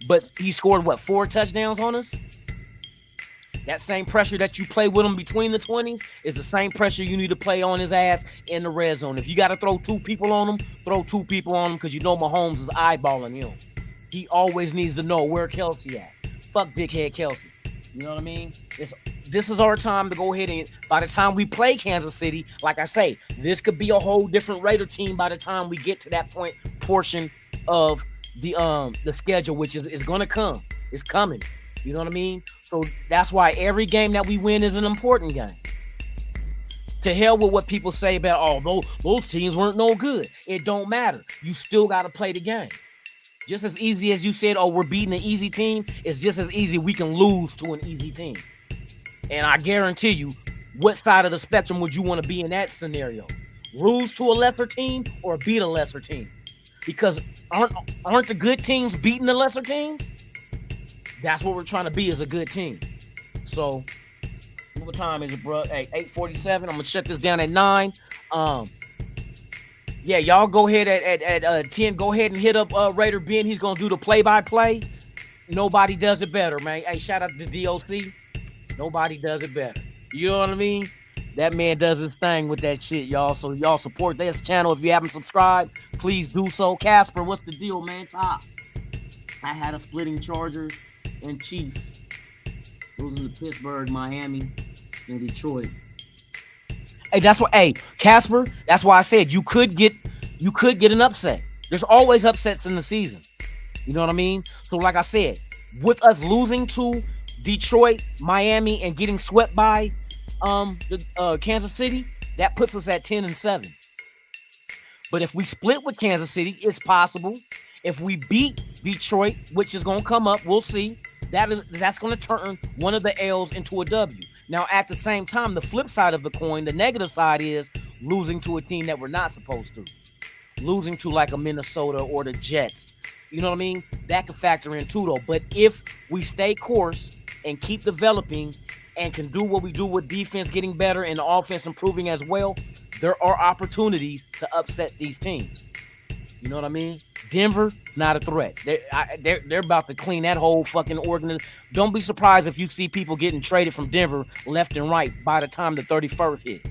but he scored, 4 touchdowns on us? That same pressure that you play with him between the 20s is the same pressure you need to play on his ass in the red zone. If you got to throw 2 people on him, throw 2 people on him, because you know Mahomes is eyeballing him. He always needs to know where Kelsey at. Fuck dickhead Kelsey. You know what I mean? This is our time to go ahead and, by the time we play Kansas City, like I say, this could be a whole different Raider team by the time we get to that portion of the schedule, which is going to come. It's coming. You know what I mean? So that's why every game that we win is an important game. To hell with what people say about, oh, those teams weren't no good. It don't matter. You still got to play the game. Just as easy as you said, we're beating an easy team, it's just as easy we can lose to an easy team. And I guarantee you, what side of the spectrum would you want to be in that scenario? Lose to a lesser team or beat a lesser team? Because aren't the good teams beating the lesser teams? That's what we're trying to be, as a good team. So, what time is it, bro? Hey, 8:47. I'm gonna shut this down at 9. Yeah, y'all go ahead at 10. Go ahead and hit up Raider Ben. He's gonna do the play-by-play. Nobody does it better, man. Hey, shout out to DOC. Nobody does it better. You know what I mean? That man does his thing with that shit, y'all. So y'all support this channel. If you haven't subscribed, please do so. Casper, what's the deal, man? Top. I had a splitting Chargers and Chiefs. Those in the Pittsburgh, Miami, and Detroit. Hey, that's what. Hey, Casper. That's why I said you could get an upset. There's always upsets in the season. You know what I mean? So, like I said, with us losing to Detroit, Miami, and getting swept by Kansas City, that puts us at 10-7. But if we split with Kansas City, it's possible. If we beat Detroit, which is going to come up, we'll see. That's going to turn one of the L's into a W. Now, at the same time, the flip side of the coin, the negative side is losing to a team that we're not supposed to. Losing to like a Minnesota or the Jets. You know what I mean? That could factor in too, though. But if we stay course and keep developing and can do what we do with defense getting better and the offense improving as well, there are opportunities to upset these teams. You know what I mean? Denver, not a threat. They're about to clean that whole fucking organization. Don't be surprised if you see people getting traded from Denver left and right by the time the 31st hit.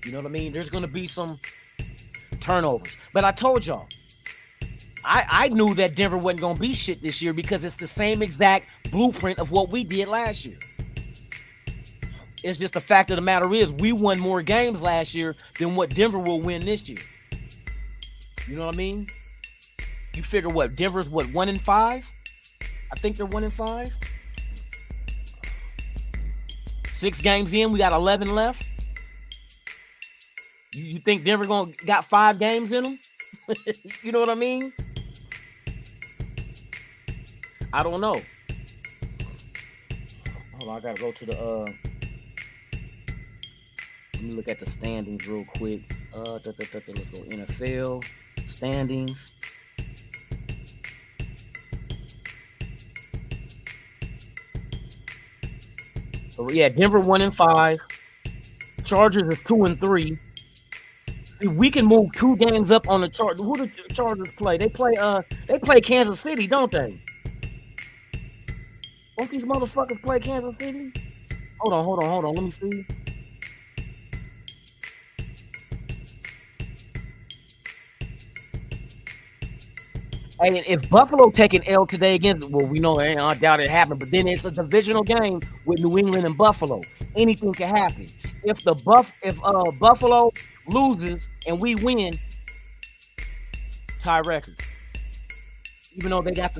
You know what I mean? There's going to be some turnovers. But I told y'all, I knew that Denver wasn't going to be shit this year because it's the same exact blueprint of what we did last year. It's just the fact of the matter is we won more games last year than what Denver will win this year. You know what I mean? You figure what? Denver's 1-5? I think they're 1-5. 6 games in, we got 11 left. You think Denver got 5 games in them? You know what I mean? I don't know. Hold on, I gotta go to the let me look at the standings real quick. Let's go NFL standings. So yeah, Denver 1-5. Chargers are 2-3. We can move 2 games up on the chart. Who the Chargers play? They play Kansas City, don't they? Don't these motherfuckers play Kansas City? Hold on. Let me see. Hey, if Buffalo take an L today against, well, we know I doubt it happened, but then it's a divisional game with New England and Buffalo. Anything can happen. If Buffalo loses and we win, tie record. Even though they do have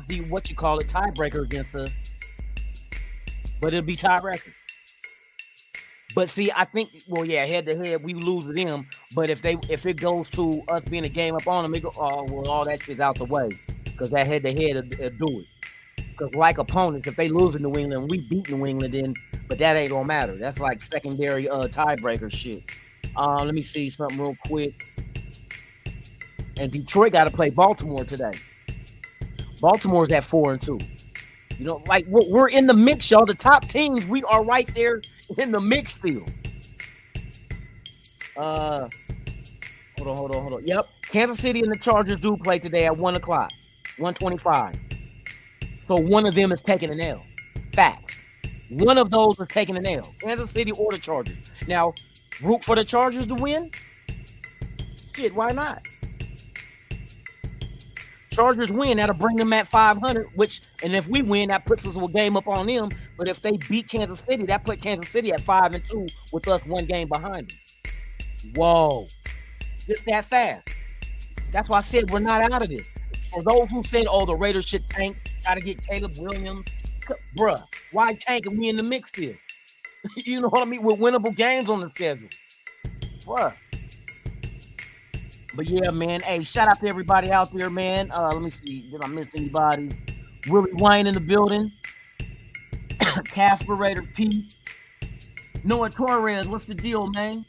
the tiebreaker against us, but it'll be tie record. But see, I think, head to head, we lose to them. But if it goes to us being a game up on them, all that shit's out the way, because that head to head will do it. Because like opponents, if they lose in New England, we beat New England, then but that ain't gonna matter. That's like secondary tiebreaker shit. Let me see something real quick. And Detroit got to play Baltimore today. Baltimore's at 4-2. You know, like we're in the mix, y'all. The top teams, we are right there in the mix still. Hold on. Yep. Kansas City and the Chargers do play today at 1 o'clock, 1:25. So one of them is taking an L. Facts. One of those is taking an L. Kansas City or the Chargers. Now, root for the Chargers to win? Shit, why not? Chargers win, that'll bring them at 500, and if we win, that puts us a game up on them. But if they beat Kansas City, that put Kansas City at 5-2 with us 1 game behind them. Whoa. Just that fast. That's why I said we're not out of this. For those who said, the Raiders should tank, try to get Caleb Williams, bruh, why tank and we in the mix still? You know what I mean? With winnable games on the schedule. Bruh. But yeah, man. Hey, shout out to everybody out there, man. Let me see. Did I miss anybody? Willie Wayne in the building. Casper Raider Pete. Noah Torres, what's the deal, man?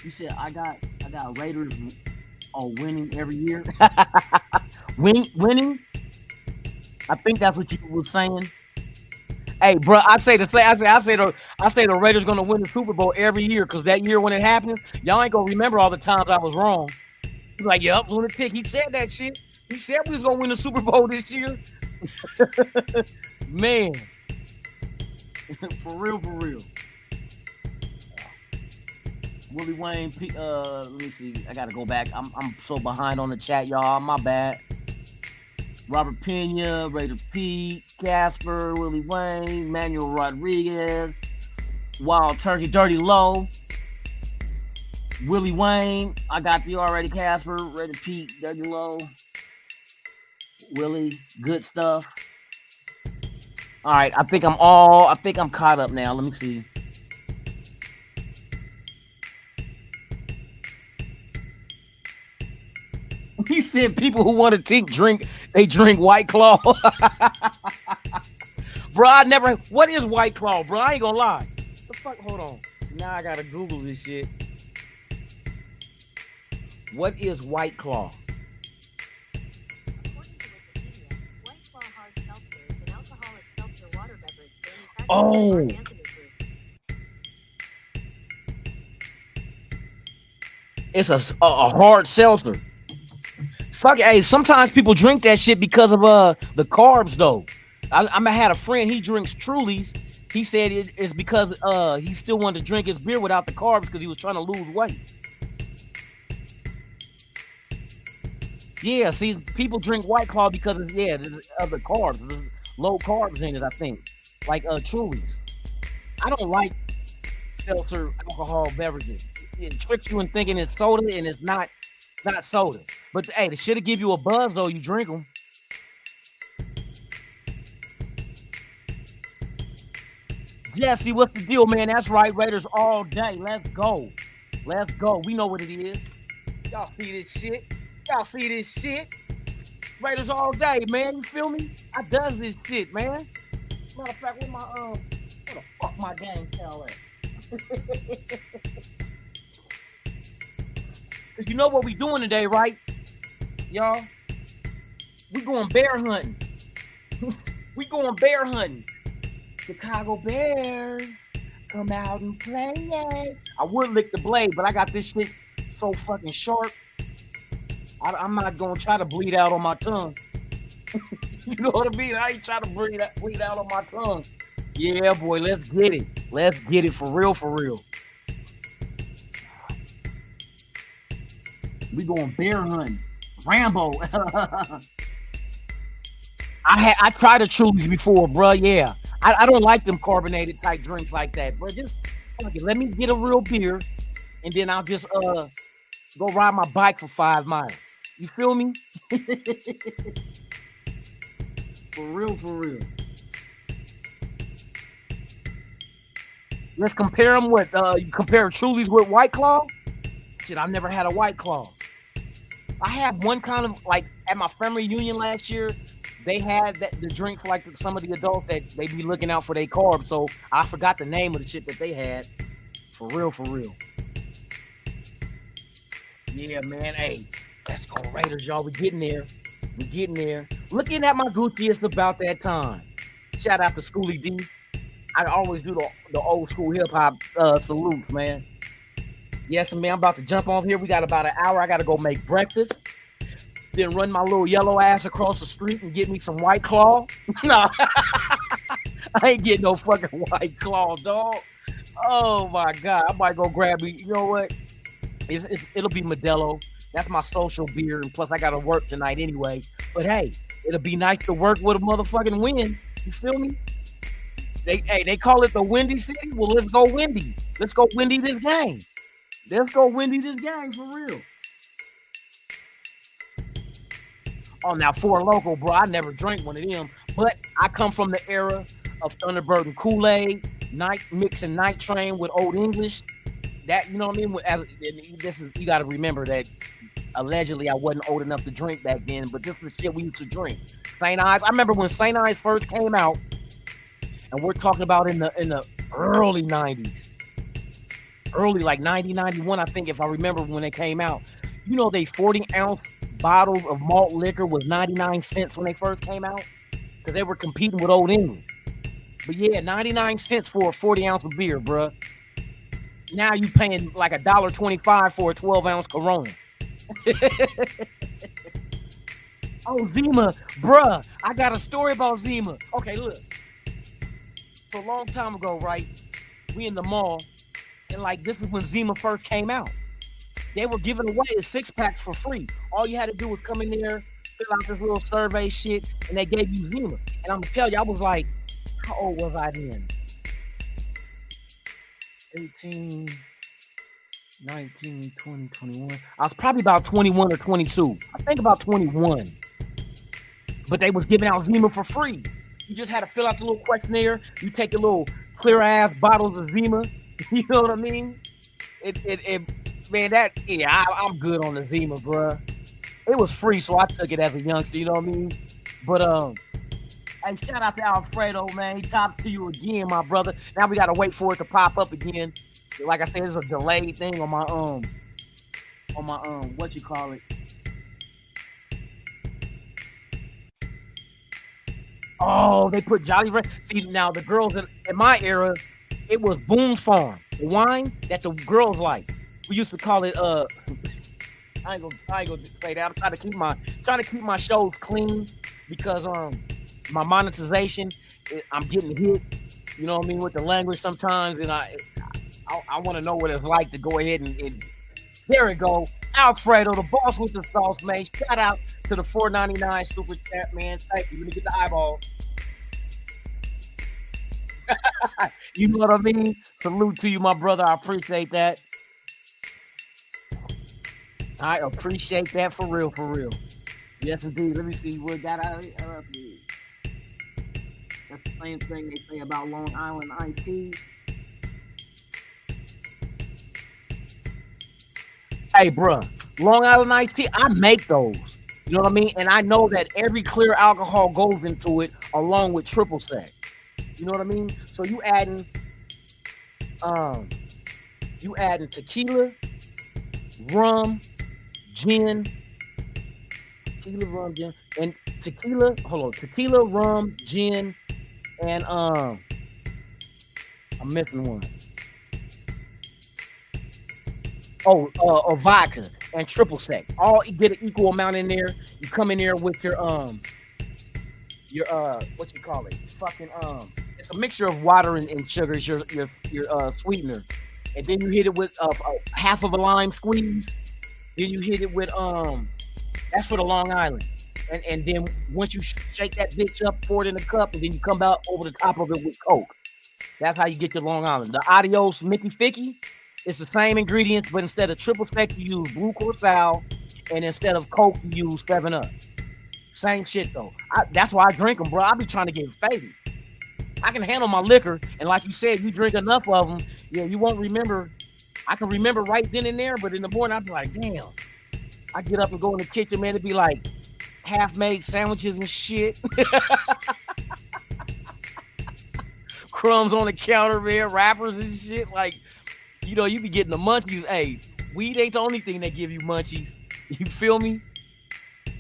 You said I got Raiders winning every year. Winning? I think that's what you were saying. Hey, bro, I say the Raiders gonna win the Super Bowl every year, because that year when it happens, y'all ain't gonna remember all the times I was wrong. You're like, yup, lunatic. He said that shit. He said we was gonna win the Super Bowl this year. Man, for real. Willie Wayne, let me see. I gotta go back. I'm so behind on the chat, y'all. My bad. Robert Pena, Raider Pete, Casper, Willie Wayne, Manuel Rodriguez, Wild Turkey, Dirty Low, Willie Wayne. I got the already. Casper, Raider Pete, Dirty Low, Willie, good stuff. All right, I think I'm caught up now. Let me see. He said people who want to drink White Claw. Bro, what is White Claw, bro? I ain't gonna lie. The fuck, hold on. So now I gotta Google this shit. What is White Claw? According to Wikipedia, White Claw hard seltzer is an alcoholic seltzer water beverage manufactured Oh. by Mark Anthony Group. It's a hard seltzer. Fuck it. Hey, sometimes people drink that shit because of the carbs though. I had a friend, he drinks Trulies. He said it's because he still wanted to drink his beer without the carbs because he was trying to lose weight. Yeah, see, people drink White Claw because of the carbs. There's low carbs in it, I think. Like Trulies. I don't like seltzer alcohol beverages. It tricks you in thinking it's soda, and it's not soda. But hey, the shit'll give you a buzz though. You drink them. Jesse, what's the deal, man? That's right, Raiders all day. Let's go. We know what it is. Y'all see this shit? Raiders all day, man. You feel me? I does this shit, man. Matter of fact, where the fuck my game tell at? Cause you know what we doing today, right? Y'all, we going bear hunting. Chicago Bears, come out and play. I would lick the blade, but I got this shit so fucking sharp. I'm not gonna try to bleed out on my tongue. You know what I mean? I ain't trying to bleed out on my tongue. Yeah, boy, let's get it. Let's get it for real, for real. We going bear hunting. Rambo. I tried a Trulies before, bro. Yeah. I don't like them carbonated type drinks like that, bro. Just fuck it. Let me get a real beer, and then I'll just go ride my bike for 5 miles. You feel me? For real, for real. Let's compare them with you compare Trulies with White Claw. Shit, I've never had a White Claw. I had one kind of like at my family reunion last year. They had the drink for like some of the adults that they be looking out for their carbs. So I forgot the name of the shit that they had. For real, for real. Yeah, man. Hey, let's go Raiders, y'all. We getting there. We getting there. Looking at my Gucci, it's about that time. Shout out to Schoolie D. I always do the old school hip hop salute, man. Yes, man. I'm about to jump off here. We got about an hour. I got to go make breakfast. Then run my little yellow ass across the street and get me some White Claw. No, I ain't getting no fucking White Claw, dog. Oh my God, I might go grab me. You know what? It'll be Modelo. That's my social beer, and plus I got to work tonight anyway. But hey, it'll be nice to work with a motherfucking win. You feel me? They call it the Windy City. Well, let's go Windy. Let's go Windy this game. Let's go Windy this game for real. Oh, now for a local, bro, I never drank one of them, but I come from the era of Thunderbird and Kool-Aid, mixing Night Train with Old English. That, you know what I mean? You got to remember that allegedly I wasn't old enough to drink back then, but this was shit we used to drink. St. Ives. I remember when St. Ives first came out, and we're talking about in the early 90s, early like 90, 91, I think, if I remember when they came out. You know, they 40-ounce bottles of malt liquor was 99 cents when they first came out because they were competing with Old England. But yeah, 99 cents for a 40-ounce of beer, bruh. Now you paying like $1.25 for a 12-ounce Corona. Oh, Zima, bruh, I got a story about Zima. Okay, look. So a long time ago, right, we in the mall, and like this is when Zima first came out. They were giving away 6-packs for free. All you had to do was come in there, fill out this little survey shit, and they gave you Zima. And I'm gonna tell you, I was like, how old was I then? 18, 19, 20, 21. I was probably about 21 or 22. I think about 21. But they was giving out Zima for free. You just had to fill out the little questionnaire. You take your little clear ass bottles of Zima. You know what I mean? Man, I'm good on the Zima, bruh. It was free, so I took it as a youngster, you know what I mean? But hey, shout out to Alfredo, man. He talked to you again, my brother. Now we gotta wait for it to pop up again. Like I said, it's a delayed thing on my what you call it? Oh, they put Jolly Rancher. See, now the girls in my era, it was Boone's Farm, the wine that the girls like. We used to call it I ain't gonna say that. I'm trying to keep my shows clean because my monetization, I'm getting hit, you know what I mean, with the language sometimes, and I want to know what it's like to go ahead and there we go. Alfredo, the boss with the sauce, man. Shout out to the $4.99 super chat, man. Thank you. Let me get the eyeball. You know what I mean? Salute to you, my brother. I appreciate that. I appreciate that for real, for real. Yes, indeed. Let me see what got out. That's the same thing they say about Long Island iced tea. Hey, bruh, Long Island iced tea, I make those. You know what I mean? And I know that every clear alcohol goes into it along with triple sec. You know what I mean? So you adding tequila, rum, gin, tequila, rum, gin, and I'm missing one. Oh, vodka and triple sec. All you get an equal amount in there. You come in there with your what you call it? Fucking it's a mixture of water and sugar. It's your sweetener, and then you hit it with half of a lime squeeze. Then you hit it with that's for the Long Island. And then once you shake that bitch up, pour it in a cup, and then you come out over the top of it with Coke. That's how you get your Long Island. The Adios Mickey Ficky, it's the same ingredients, but instead of triple sec, you use Blue Curacao, and instead of Coke, you use 7-Up. Same shit though. That's why I drink them, bro. I be trying to get faded. I can handle my liquor, and like you said, you drink enough of them, yeah, you won't remember. I can remember right then and there, but in the morning I'd be like, damn. I get up and go in the kitchen, man. It'd be like half-made sandwiches and shit. Crumbs on the counter, man. Wrappers and shit. Like, you know, you be getting the munchies. Hey, weed ain't the only thing that give you munchies. You feel me?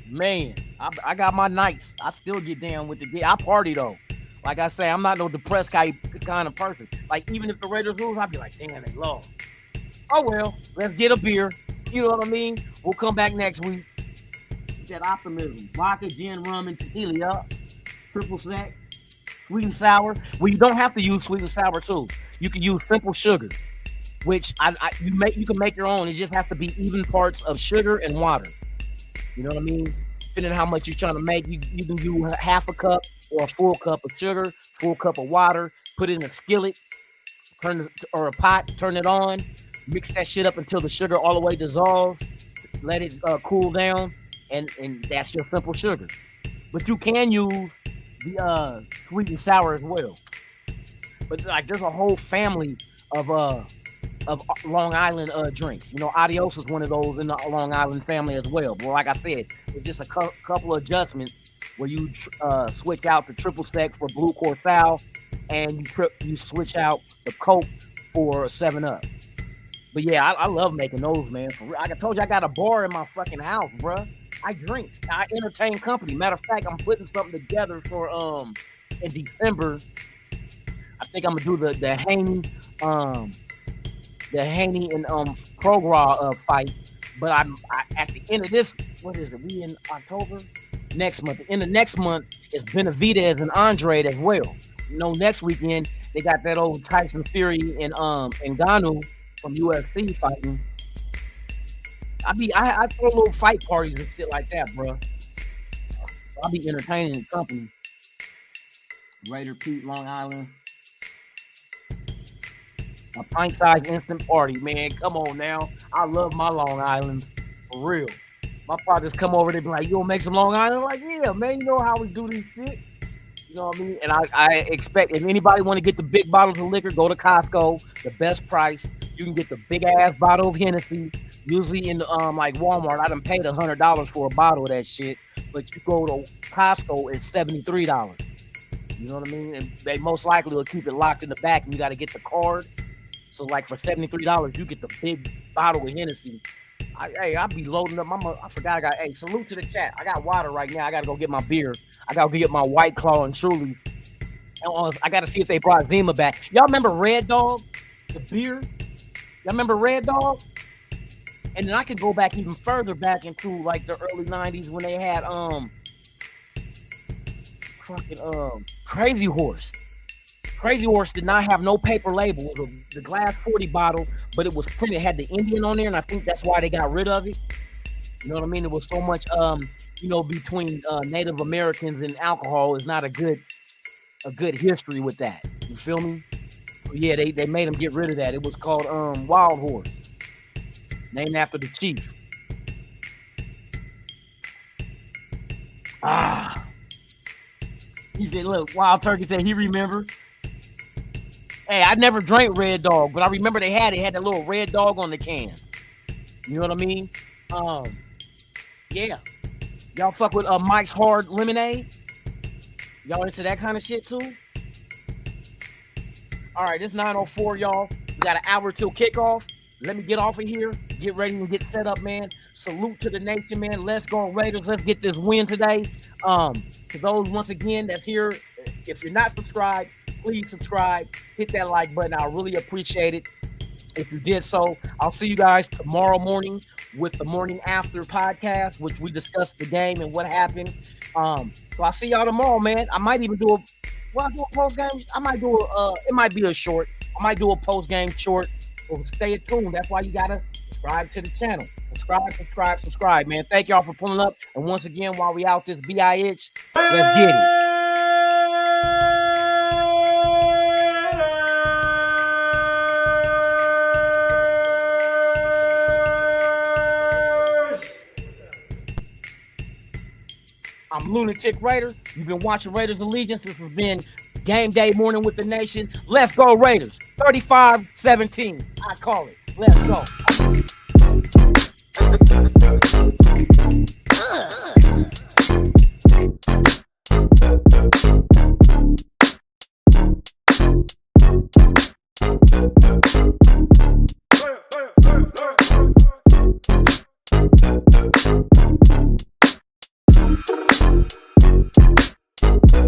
Man, I got my nights. I still get down with the. I party though. Like I say, I'm not no depressed kind of person. Like, even if the Raiders lose, I'd be like, damn, they lost. Oh well, let's get a beer. You know what I mean? We'll come back next week. That optimism. Vodka, gin, rum, and tequila. Triple sec. Sweet and sour. Well, you don't have to use sweet and sour too. You can use simple sugar, which you can make your own. It just has to be even parts of sugar and water. You know what I mean? Depending on how much you're trying to make, you can do half a cup or a full cup of sugar, full cup of water, put it in a skillet, or a pot, turn it on, mix that shit up until the sugar all the way dissolves, let it cool down, and that's your simple sugar. But you can use the sweet and sour as well. But like, there's a whole family of Long Island drinks. You know, Adios is one of those in the Long Island family as well. But like I said, it's just a couple of adjustments where you switch out the triple sec for Blue Curacao, and you switch out the Coke for 7-Up. But yeah, I love making those, man. For real. Like I told you, I got a bar in my fucking house, bruh. I drink. I entertain company. Matter of fact, I'm putting something together for in December. I think I'm gonna do the Haney and Progra fight. But I at the end of this, what is it? We in October? Next month. At the end of next month is Benavidez and Andrade as well. You know, next weekend they got that old Tyson Fury and Ngannou from UFC fighting. I throw little fight parties and shit like that, bro. So I'll be entertaining the company. Raider Pete, Long Island. A pint-sized instant party, man. Come on now. I love my Long Island. For real. My partners come over, they be like, you gonna make some Long Island? I'm like, yeah, man, you know how we do this shit. You know what I mean? And I expect, if anybody want to get the big bottles of liquor, go to Costco, the best price. You can get the big-ass bottle of Hennessy. Usually in like Walmart, I done paid $100 for a bottle of that shit. But you go to Costco, it's $73. You know what I mean? And they most likely will keep it locked in the back, and you got to get the card. So like for $73, you get the big bottle of Hennessy. I'll be loading up. I forgot I got. Hey, salute to the chat. I got water right now. I got to go get my beer. I got to get my White Claw and Truly. I got to see if they brought Zima back. Y'all remember Red Dog, the beer? Y'all remember Red Dog? And then I can go back even further back into like the early 90s when they had Crazy Horse. Crazy Horse did not have no paper label. It was the glass 40 bottle, but it was printed, it had the Indian on there, and I think that's why they got rid of it. You know what I mean? It was so much between Native Americans and alcohol is not a good history with that. You feel me? But yeah, they made them get rid of that. It was called Wild Horse. Named after the chief. He said, look, Wild Turkey said he remembered. Hey, I never drank Red Dog, but I remember they had that little Red Dog on the can. You know what I mean? Yeah. Y'all fuck with Mike's Hard Lemonade? Y'all into that kind of shit too? All right, it's 9:04, y'all. We got an hour till kickoff. Let me get off of here. Get ready and get set up, man. Salute to the nation, man. Let's go Raiders. Let's get this win today. To those, once again, that's here, if you're not subscribed, please subscribe, hit that like button. I really appreciate it if you did so. I'll see you guys tomorrow morning with the Morning After podcast, which we discussed the game and what happened. So I'll see y'all tomorrow, man. I might even do a post game. I might do it might be a short. I might do a post game short. So stay tuned. That's why you gotta subscribe to the channel. Subscribe, man. Thank y'all for pulling up. And once again, while we out this BIH, let's get it. I'm Lunatic Raider. You've been watching Raiders Allegiance. This has been Game Day Morning with the Nation. Let's go, Raiders. 35-17. I call it. Let's go.